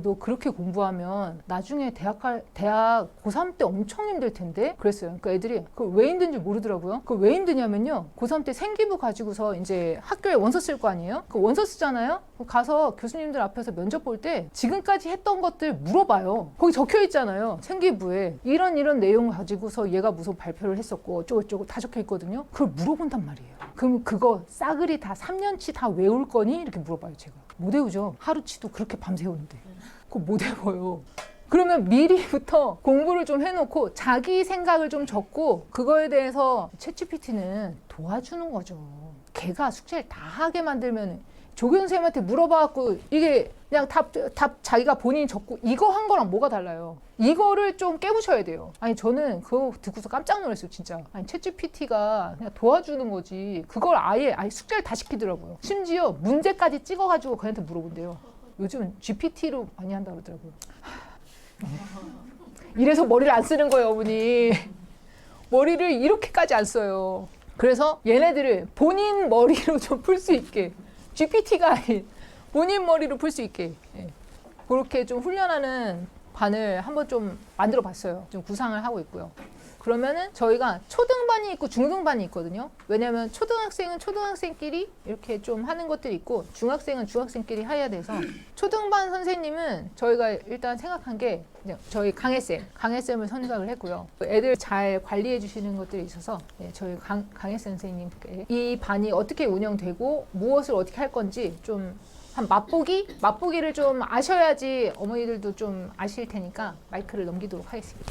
S1: 너 그렇게 공부하면 나중에 대학 고3 때 엄청 힘들 텐데? 그랬어요. 그러니까 애들이 왜 힘든지 모르더라고요. 왜 힘드냐면요, 고3 때 생기부 가지고서 이제 학교에 원서 쓸 거 아니에요? 그 원서 쓰잖아요? 가서 교수님들 앞에서 면접 볼 때 지금까지 했던 것들 물어봐요. 거기 적혀 있잖아요. 생기부에 이런 내용 가지고서 얘가 무슨 발표를 했었고 어쩌고저쩌고 다 적혀 있거든요. 그걸 물어본단 말이에요. 그럼 그거 싸그리 다 3년치 다 외울 거니? 이렇게 물어봐요. 제가 못 외우죠. 하루치도 그렇게 밤새우는데 그거 못 외워요. 그러면 미리부터 공부를 좀 해놓고 자기 생각을 좀 적고, 그거에 대해서 챗GPT는 도와주는 거죠. 걔가 숙제를 다 하게 만들면 조교 선생님한테 물어봐갖고 이게 그냥 답 자기가 본인이 적고 이거 한 거랑 뭐가 달라요? 이거를 좀 깨부셔야 돼요. 저는 그거 듣고서 깜짝 놀랐어요, 진짜. 챗GPT가 그냥 도와주는 거지. 그걸 아예 숙제를 다 시키더라고요. 심지어 문제까지 찍어가지고 걔한테 물어본대요. 요즘은 GPT로 많이 한다고 그러더라고요. 이래서 머리를 안 쓰는 거예요, 어머니. 머리를 이렇게까지 안 써요. 그래서 얘네들을 본인 머리로 좀 풀 수 있게, GPT가 아닌 본인 머리로 풀 수 있게, 그렇게 좀 훈련하는 반을 한번 좀 만들어 봤어요. 좀 구상을 하고 있고요. 그러면은 저희가 초등반이 있고 중등반이 있거든요. 왜냐하면 초등학생은 초등학생끼리 이렇게 좀 하는 것들이 있고, 중학생은 중학생끼리 해야 돼서, 초등반 선생님은 저희가 일단 생각한 게 저희 강혜쌤을 선정을 했고요. 애들 잘 관리해 주시는 것들이 있어서 저희 강혜 선생님께 이 반이 어떻게 운영되고 무엇을 어떻게 할 건지 좀 한 맛보기를 좀 아셔야지 어머니들도 좀 아실 테니까 마이크를 넘기도록 하겠습니다.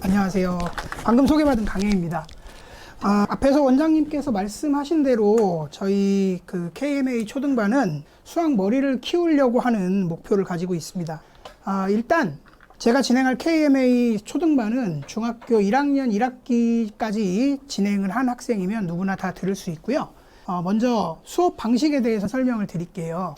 S2: 안녕하세요. 방금 소개받은 강혜입니다. 앞에서 원장님께서 말씀하신 대로 저희 그 KMA 초등반은 수학 머리를 키우려고 하는 목표를 가지고 있습니다. 일단 제가 진행할 KMA 초등반은 중학교 1학년 1학기까지 진행을 한 학생이면 누구나 다 들을 수 있고요. 먼저 수업 방식에 대해서 설명을 드릴게요.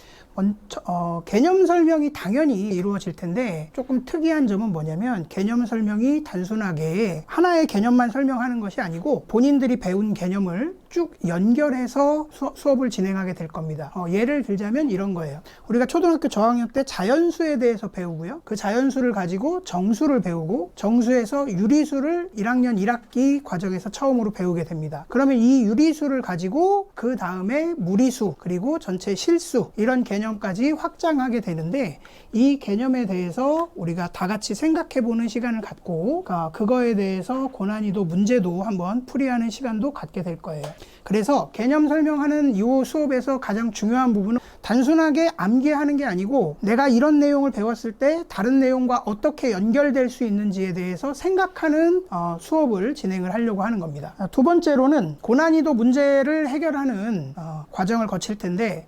S2: 개념 설명이 당연히 이루어질 텐데 조금 특이한 점은 뭐냐면 개념 설명이 단순하게 하나의 개념만 설명하는 것이 아니고 본인들이 배운 개념을 쭉 연결해서 수업을 진행하게 될 겁니다. 예를 들자면 이런 거예요. 우리가 초등학교 저학년 때 자연수에 대해서 배우고요. 그 자연수를 가지고 정수를 배우고 정수에서 유리수를 1학년 1학기 과정에서 처음으로 배우게 됩니다. 그러면 이 유리수를 가지고 그 다음에 무리수 그리고 전체 실수 이런 개념까지 확장하게 되는데 이 개념에 대해서 우리가 다 같이 생각해보는 시간을 갖고 그거에 대해서 고난이도 문제도 한번 풀이하는 시간도 갖게 될 거예요. 그래서 개념 설명하는 이 수업에서 가장 중요한 부분은 단순하게 암기하는 게 아니고 내가 이런 내용을 배웠을 때 다른 내용과 어떻게 연결될 수 있는지에 대해서 생각하는 수업을 진행을 하려고 하는 겁니다. 두 번째로는 고난이도 문제를 해결하는 과정을 거칠 텐데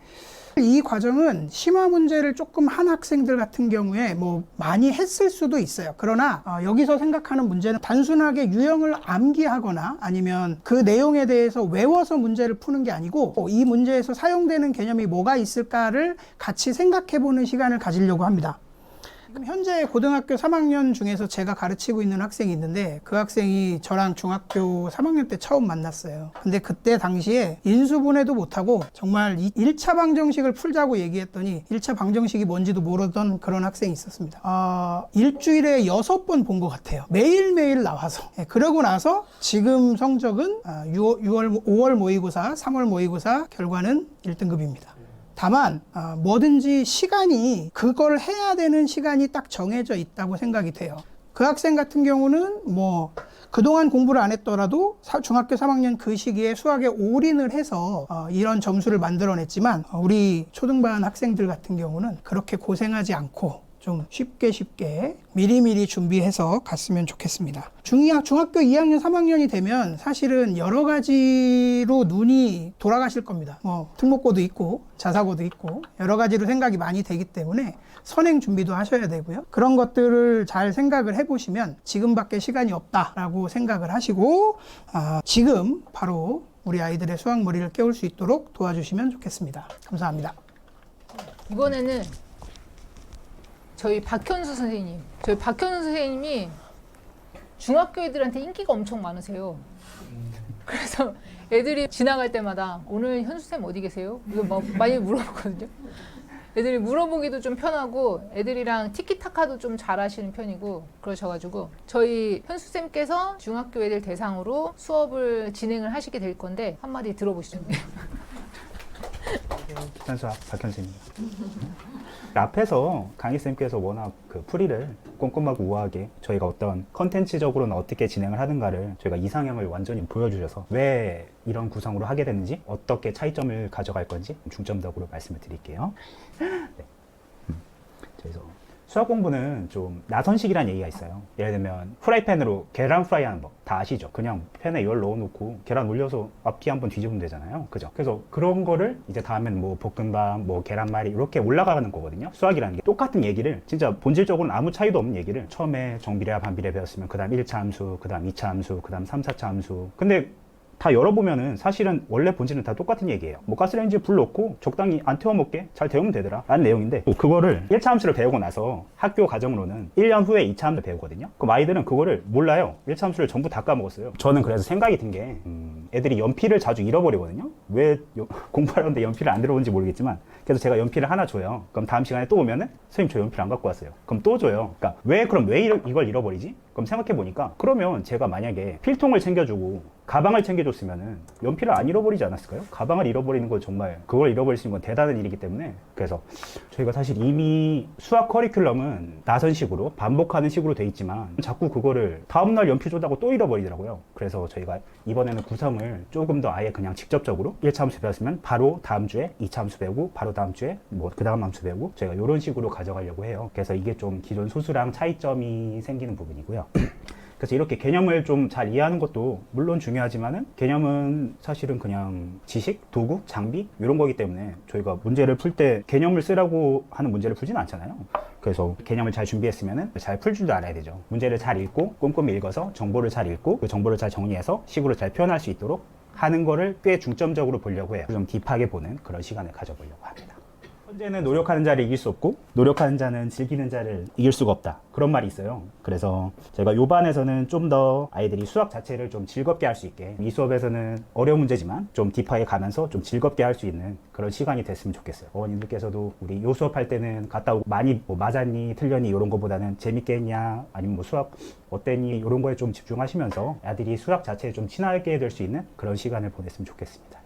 S2: 이 과정은 심화 문제를 조금 한 학생들 같은 경우에 뭐 많이 했을 수도 있어요. 그러나 여기서 생각하는 문제는 단순하게 유형을 암기하거나 아니면 그 내용에 대해서 외워서 문제를 푸는 게 아니고 이 문제에서 사용되는 개념이 뭐가 있을까를 같이 생각해 보는 시간을 가지려고 합니다. 현재 고등학교 3학년 중에서 제가 가르치고 있는 학생이 있는데 그 학생이 저랑 중학교 3학년 때 처음 만났어요. 근데 그때 당시에 인수분해도 못하고 정말 1차 방정식을 풀자고 얘기했더니 1차 방정식이 뭔지도 모르던 그런 학생이 있었습니다. 일주일에 6번 본 것 같아요. 매일매일 나와서. 그러고 나서 지금 성적은 5월 모의고사, 3월 모의고사 결과는 1등급입니다. 다만 뭐든지 시간이 그걸 해야 되는 시간이 딱 정해져 있다고 생각이 돼요. 그 학생 같은 경우는 뭐 그동안 공부를 안 했더라도 중학교 3학년 그 시기에 수학에 올인을 해서 이런 점수를 만들어냈지만 우리 초등반 학생들 같은 경우는 그렇게 고생하지 않고 좀 쉽게 미리미리 준비해서 갔으면 좋겠습니다. 중학교 2학년, 3학년이 되면 사실은 여러 가지로 눈이 돌아가실 겁니다. 특목고도 있고 자사고도 있고 여러 가지로 생각이 많이 되기 때문에 선행 준비도 하셔야 되고요. 그런 것들을 잘 생각을 해보시면 지금밖에 시간이 없다라고 생각을 하시고 지금 바로 우리 아이들의 수학 머리를 깨울 수 있도록 도와주시면 좋겠습니다. 감사합니다.
S1: 이번에는 저희 박현수 선생님이 중학교 애들한테 인기가 엄청 많으세요. 그래서 애들이 지나갈 때마다 오늘 현수쌤 어디 계세요? 이거 많이 물어보거든요. 애들이 물어보기도 좀 편하고 애들이랑 티키타카도 좀 잘하시는 편이고 그러셔가지고 저희 현수쌤께서 중학교 애들 대상으로 수업을 진행을 하시게 될 건데 한마디 들어보시죠.
S3: 현수학 박현수입니다. 앞에서 강희쌤께서 워낙 그 풀이를 꼼꼼하고 우아하게 저희가 어떤 컨텐츠적으로는 어떻게 진행을 하는가를 저희가 이상형을 완전히 보여주셔서 왜 이런 구성으로 하게 됐는지 어떻게 차이점을 가져갈 건지 중점적으로 말씀을 드릴게요. 네. 그래서 수학 공부는 좀 나선식이라는 얘기가 있어요. 예를 들면 프라이팬으로 계란 프라이 하는 법 다 아시죠? 그냥 팬에 열 넣어놓고 계란 올려서 앞뒤 한번 뒤집으면 되잖아요. 그죠? 그래서 그런 거를 이제 다음엔 뭐 볶음밥, 뭐 계란말이 이렇게 올라가는 거거든요. 수학이라는 게 똑같은 얘기를 진짜 본질적으로는 아무 차이도 없는 얘기를 처음에 정비례와 반비례 배웠으면 그 다음 1차 함수, 그 다음 2차 함수, 그 다음 3, 4차 함수. 근데 다 열어보면은 사실은 원래 본질은 다 똑같은 얘기예요. 뭐 가스레인지에 불 넣고 적당히 안 태워 먹게 잘 데우면 되더라 라는 내용인데 그거를 1차 함수를 배우고 나서 학교 과정으로는 1년 후에 2차 함수를 배우거든요. 그럼 아이들은 그거를 몰라요. 1차 함수를 전부 다 까먹었어요. 저는 그래서 생각이 든 게 애들이 연필을 자주 잃어버리거든요. 왜 공부하려는데 연필을 안 들어오는지 모르겠지만 그래서 제가 연필을 하나 줘요. 그럼 다음 시간에 또 오면은 선생님 저 연필 안 갖고 왔어요. 그럼 또 줘요. 그러니까 왜 이걸 잃어버리지? 그럼 생각해 보니까 그러면 제가 만약에 필통을 챙겨주고 가방을 챙겨줬으면은 연필을 안 잃어버리지 않았을까요? 가방을 잃어버리는 건 정말 그걸 잃어버릴 수 있는 건 대단한 일이기 때문에 그래서 저희가 사실 이미 수학 커리큘럼은 나선식으로 반복하는 식으로 돼 있지만 자꾸 그거를 다음날 연필 줬다고 또 잃어버리더라고요. 그래서 저희가 이번에는 구성을 조금 더 아예 그냥 직접적으로 1차 함수 배웠으면 바로 다음 주에 2차 함수 배우고 바로 다음 주에 뭐 그 다음 함수 배우고 저희가 이런 식으로 가져가려고 해요. 그래서 이게 좀 기존 소수랑 차이점이 생기는 부분이고요. 그래서 이렇게 개념을 좀 잘 이해하는 것도 물론 중요하지만은 개념은 사실은 그냥 지식, 도구, 장비 이런 거기 때문에 저희가 문제를 풀 때 개념을 쓰라고 하는 문제를 풀지는 않잖아요. 그래서 개념을 잘 준비했으면은 잘 풀 줄도 알아야 되죠. 문제를 잘 읽고 꼼꼼히 읽어서 정보를 잘 읽고 그 정보를 잘 정리해서 식으로 잘 표현할 수 있도록 하는 거를 꽤 중점적으로 보려고 해요. 좀 딥하게 보는 그런 시간을 가져보려고 합니다. 현재는 노력하는 자를 이길 수 없고 노력하는 자는 즐기는 자를 이길 수가 없다. 그런 말이 있어요. 그래서 제가 요 반에서는 좀 더 아이들이 수학 자체를 좀 즐겁게 할 수 있게 이 수업에서는 어려운 문제지만 좀 딥하게 가면서 좀 즐겁게 할 수 있는 그런 시간이 됐으면 좋겠어요. 어머님들께서도 우리 요 수업할 때는 갔다 오고 많이 뭐 맞았니 틀렸니 이런 거보다는 재밌게 했냐 아니면 뭐 수학 어땠니 이런 거에 좀 집중하시면서 아들이 수학 자체에 좀 친하게 될 수 있는 그런 시간을 보냈으면 좋겠습니다.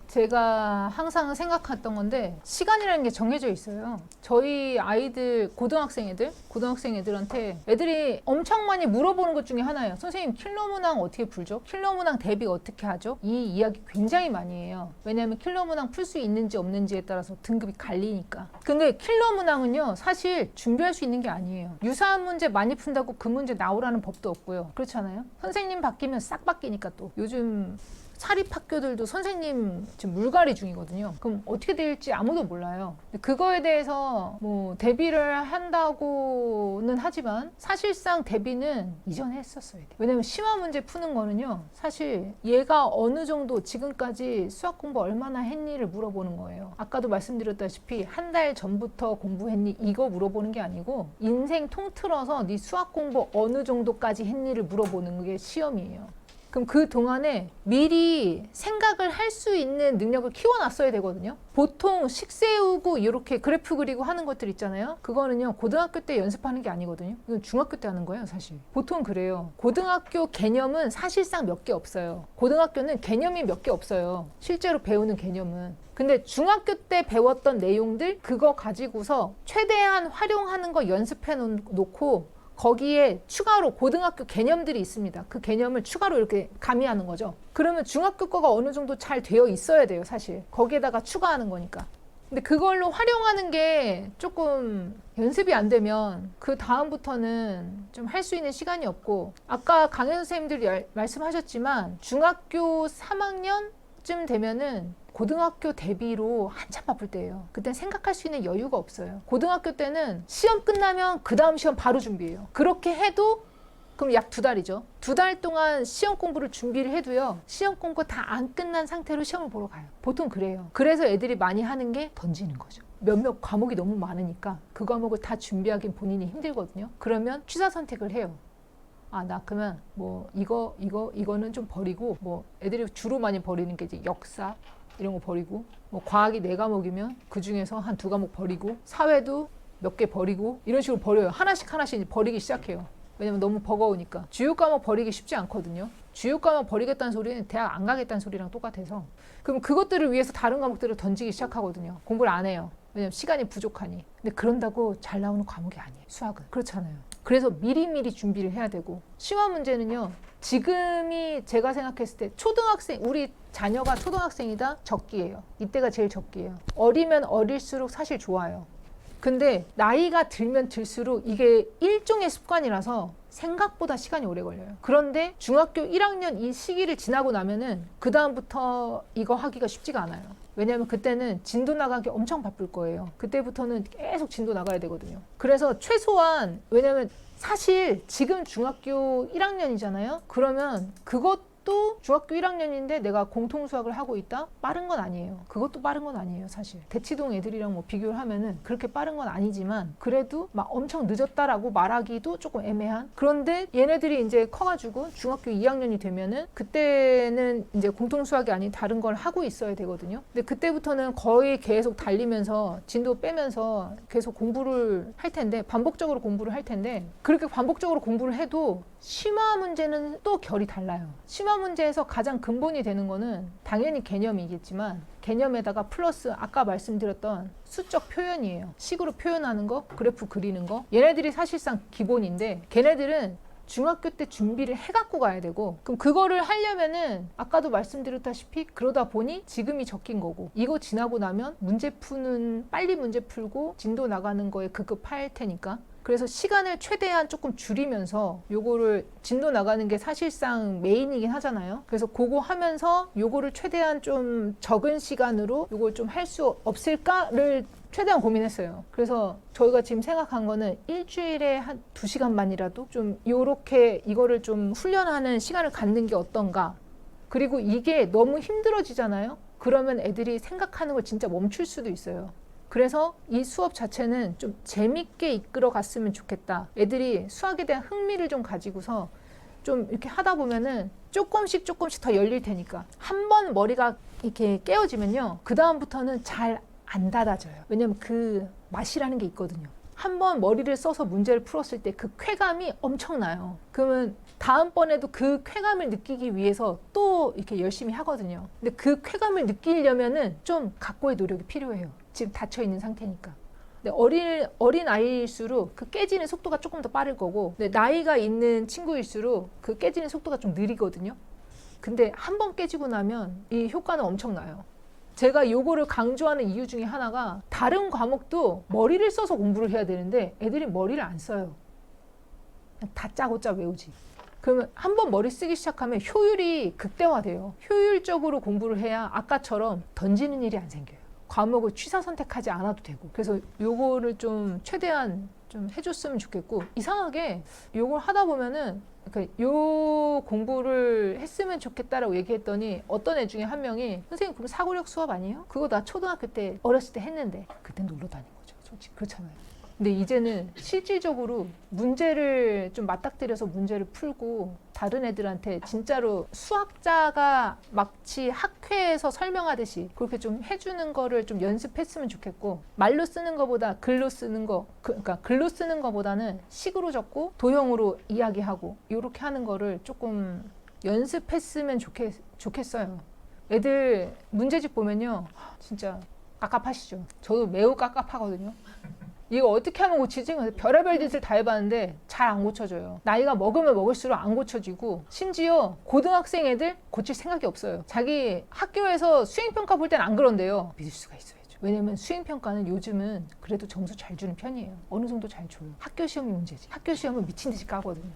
S1: 제가 항상 생각했던 건데 시간이라는 게 정해져 있어요. 저희 아이들 고등학생 애들한테 애들이 엄청 많이 물어보는 것 중에 하나예요. 선생님 킬러 문항 어떻게 풀죠? 킬러 문항 대비 어떻게 하죠? 이 이야기 굉장히 많이 해요. 왜냐하면 킬러 문항 풀 수 있는지 없는지에 따라서 등급이 갈리니까. 근데 킬러 문항은요 사실 준비할 수 있는 게 아니에요. 유사한 문제 많이 푼다고 그 문제 나오라는 법도 없고요. 그렇잖아요. 선생님 바뀌면 싹 바뀌니까 또 요즘 사립학교들도 선생님 지금 물갈이 중이거든요. 그럼 어떻게 될지 아무도 몰라요. 그거에 대해서 뭐 대비를 한다고는 하지만 사실상 대비는 이전에 했었어야 돼요. 왜냐면 심화 문제 푸는 거는요. 사실 얘가 어느 정도 지금까지 수학 공부 얼마나 했니를 물어보는 거예요. 아까도 말씀드렸다시피 한 달 전부터 공부했니 이거 물어보는 게 아니고 인생 통틀어서 네 수학 공부 어느 정도까지 했니를 물어보는 게 시험이에요. 그럼 그 동안에 미리 생각을 할 수 있는 능력을 키워놨어야 되거든요. 보통 식 세우고 이렇게 그래프 그리고 하는 것들 있잖아요. 그거는요 고등학교 때 연습하는 게 아니거든요. 이건 중학교 때 하는 거예요 사실. 보통 그래요. 고등학교 개념은 사실상 몇 개 없어요. 고등학교는 개념이 몇 개 없어요. 실제로 배우는 개념은. 근데 중학교 때 배웠던 내용들 그거 가지고서 최대한 활용하는 거 연습해 놓고 거기에 추가로 고등학교 개념들이 있습니다. 그 개념을 추가로 이렇게 가미하는 거죠. 그러면 중학교 거가 어느 정도 잘 되어 있어야 돼요, 사실. 거기에다가 추가하는 거니까. 근데 그걸로 활용하는 게 조금 연습이 안 되면 그 다음부터는 좀 할 수 있는 시간이 없고 아까 강현 선생님들이 말씀하셨지만 중학교 3학년쯤 되면은 고등학교 대비로 한참 바쁠 때예요. 그땐 생각할 수 있는 여유가 없어요. 고등학교 때는 시험 끝나면 그 다음 시험 바로 준비해요. 그렇게 해도 그럼 약 2달이죠. 2달 동안 시험 공부를 준비를 해도요. 시험 공부 다 안 끝난 상태로 시험을 보러 가요. 보통 그래요. 그래서 애들이 많이 하는 게 던지는 거죠. 몇몇 과목이 너무 많으니까 그 과목을 다 준비하긴 본인이 힘들거든요. 그러면 취사 선택을 해요. 아, 나 그러면 뭐 이거는 좀 버리고 뭐 애들이 주로 많이 버리는 게 이제 역사 이런 거 버리고 뭐 과학이 4과목이면 그 중에서 한 2과목 버리고 사회도 몇 개 버리고 이런 식으로 버려요. 하나씩 이제 버리기 시작해요. 왜냐면 너무 버거우니까. 주요 과목 버리기 쉽지 않거든요. 주요 과목 버리겠다는 소리는 대학 안 가겠다는 소리랑 똑같아서. 그럼 그것들을 위해서 다른 과목들을 던지기 시작하거든요. 공부를 안 해요. 왜냐면 시간이 부족하니. 근데 그런다고 잘 나오는 과목이 아니에요. 수학은. 그렇잖아요. 그래서 미리미리 준비를 해야 되고 심화 문제는요. 지금이 제가 생각했을 때 초등학생 우리 자녀가 초등학생이다 적기예요. 이때가 제일 적기예요. 어리면 어릴수록 사실 좋아요. 근데 나이가 들면 들수록 이게 일종의 습관이라서 생각보다 시간이 오래 걸려요. 그런데 중학교 1학년 이 시기를 지나고 나면은 그 다음부터 이거 하기가 쉽지가 않아요. 왜냐하면 그때는 진도 나가기 엄청 바쁠 거예요. 그때부터는 계속 진도 나가야 되거든요. 그래서 최소한 왜냐하면 사실 지금 중학교 1학년이잖아요. 그러면 그것 그것도 중학교 1학년인데 내가 공통 수학을 하고 있다? 빠른 건 아니에요. 그것도 빠른 건 아니에요, 사실. 대치동 애들이랑 뭐 비교를 하면은 그렇게 빠른 건 아니지만 그래도 막 엄청 늦었다라고 말하기도 조금 애매한. 그런데 얘네들이 이제 커가지고 중학교 2학년이 되면은 그때는 이제 공통 수학이 아닌 다른 걸 하고 있어야 되거든요. 근데 그때부터는 거의 계속 달리면서 진도 빼면서 계속 공부를 할 텐데, 반복적으로 공부를 할 텐데, 그렇게 반복적으로 공부를 해도 심화 문제는 또 결이 달라요. 심화 문제에서 가장 근본이 되는 거는 당연히 개념이겠지만 개념에다가 플러스 아까 말씀드렸던 수적 표현이에요. 식으로 표현하는 거, 그래프 그리는 거. 얘네들이 사실상 기본인데 걔네들은 중학교 때 준비를 해갖고 가야 되고, 그럼 그거를 하려면은 아까도 말씀드렸다시피 그러다 보니 지금이 적긴 거고, 이거 지나고 나면 문제 푸는, 빨리 문제 풀고 진도 나가는 거에 급급할 테니까. 그래서 시간을 최대한 조금 줄이면서 요거를 진도 나가는 게 사실상 메인이긴 하잖아요. 그래서 그거 하면서 요거를 최대한 좀 적은 시간으로 요걸 좀 할 수 없을까를 최대한 고민했어요. 그래서 저희가 지금 생각한 거는 일주일에 한 2시간만이라도 좀 요렇게 이거를 좀 훈련하는 시간을 갖는 게 어떤가. 그리고 이게 너무 힘들어지잖아요. 그러면 애들이 생각하는 걸 진짜 멈출 수도 있어요. 그래서 이 수업 자체는 좀 재밌게 이끌어 갔으면 좋겠다. 애들이 수학에 대한 흥미를 좀 가지고서 좀 이렇게 하다 보면은 조금씩 더 열릴 테니까. 한 번 머리가 이렇게 깨어지면요, 그 다음부터는 잘 안 닫아져요. 왜냐면 그 맛이라는 게 있거든요. 한 번 머리를 써서 문제를 풀었을 때 그 쾌감이 엄청나요. 그러면 다음번에도 그 쾌감을 느끼기 위해서 또 이렇게 열심히 하거든요. 근데 그 쾌감을 느끼려면은 좀 각고의 노력이 필요해요. 지금 닫혀 있는 상태니까. 근데 어린 아이일수록 그 깨지는 속도가 조금 더 빠를 거고, 근데 나이가 있는 친구일수록 그 깨지는 속도가 좀 느리거든요. 근데 한 번 깨지고 나면 이 효과는 엄청나요. 제가 요거를 강조하는 이유 중에 하나가, 다른 과목도 머리를 써서 공부를 해야 되는데 애들이 머리를 안 써요. 그냥 다짜고짜 외우지. 그러면 한 번 머리 쓰기 시작하면 효율이 극대화돼요. 효율적으로 공부를 해야 아까처럼 던지는 일이 안 생겨요. 과목을 취사 선택하지 않아도 되고. 그래서 요거를 좀 최대한 좀 해줬으면 좋겠고, 이상하게 요걸 하다 보면은 그러니까 요 공부를 했으면 좋겠다라고 얘기했더니 어떤 애 중에 한 명이, 선생님 그거 사고력 수업 아니에요? 그거 나 초등학교 때 어렸을 때 했는데. 그땐 놀러 다닌 거죠. 솔직히 그렇잖아요. 근데 이제는 실질적으로 문제를 좀 맞닥뜨려서 문제를 풀고, 다른 애들한테 진짜로 수학자가 마치 학회에서 설명하듯이 그렇게 좀 해주는 거를 좀 연습했으면 좋겠고, 말로 쓰는 것보다 글로 쓰는 거, 그러니까 글로 쓰는 것보다는 식으로 적고 도형으로 이야기하고 이렇게 하는 거를 조금 연습했으면 좋겠어요. 애들 문제집 보면요, 진짜 깝깝하시죠. 저도 매우 깝깝하거든요. 이거 어떻게 하면 고치지? 별의별 짓을 다 해봤는데 잘 안 고쳐져요. 나이가 먹으면 먹을수록 안 고쳐지고, 심지어 고등학생 애들 고칠 생각이 없어요. 자기 학교에서 수행평가 볼 땐 안 그런데요. 믿을 수가 있어야죠. 왜냐면 수행평가는 요즘은 그래도 점수 잘 주는 편이에요. 어느 정도 잘 줘요. 학교 시험이 문제지. 학교 시험은 미친 듯이 까거든요.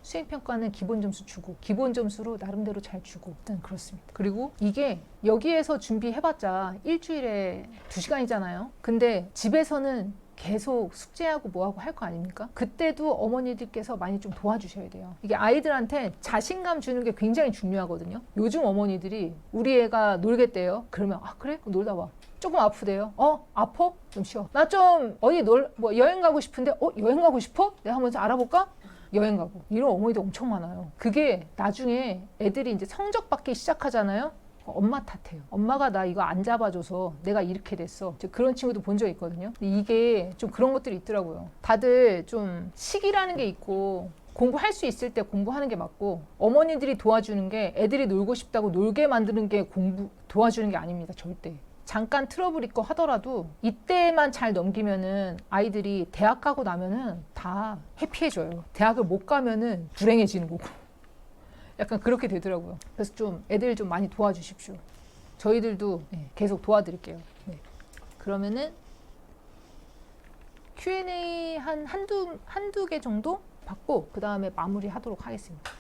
S1: 수행평가는 기본 점수 주고, 기본 점수로 나름대로 잘 주고, 일단 그렇습니다. 그리고 이게 여기에서 준비해봤자 일주일에 2시간이잖아요. 근데 집에서는 계속 숙제하고 뭐하고 할 거 아닙니까? 그때도 어머니들께서 많이 좀 도와주셔야 돼요. 이게 아이들한테 자신감 주는 게 굉장히 중요하거든요. 요즘 어머니들이 우리 애가 놀겠대요. 그러면 아 그래? 놀다 와. 조금 아프대요. 아파? 좀 쉬어. 나 좀 어디 여행 가고 싶은데 여행 가고 싶어? 내가 한번 알아볼까? 여행 가고. 이런 어머니도 엄청 많아요. 그게 나중에 애들이 이제 성적 받기 시작하잖아요. 엄마 탓해요. 엄마가 나 이거 안 잡아줘서 내가 이렇게 됐어. 그런 친구도 본 적 있거든요. 근데 이게 좀 그런 것들이 있더라고요. 다들 좀 시기라는 게 있고, 공부할 수 있을 때 공부하는 게 맞고, 어머니들이 도와주는 게 애들이 놀고 싶다고 놀게 만드는 게 도와주는 게 아닙니다. 절대. 잠깐 트러블 있고 하더라도 이때만 잘 넘기면은 아이들이 대학 가고 나면은 다 해피해져요. 대학을 못 가면은 불행해지는 거고. 약간 그렇게 되더라고요. 그래서 좀 애들 좀 많이 도와주십시오. 저희들도 계속 도와드릴게요. 네. 그러면은 Q&A 한두 개 정도 받고 그 다음에 마무리 하도록 하겠습니다.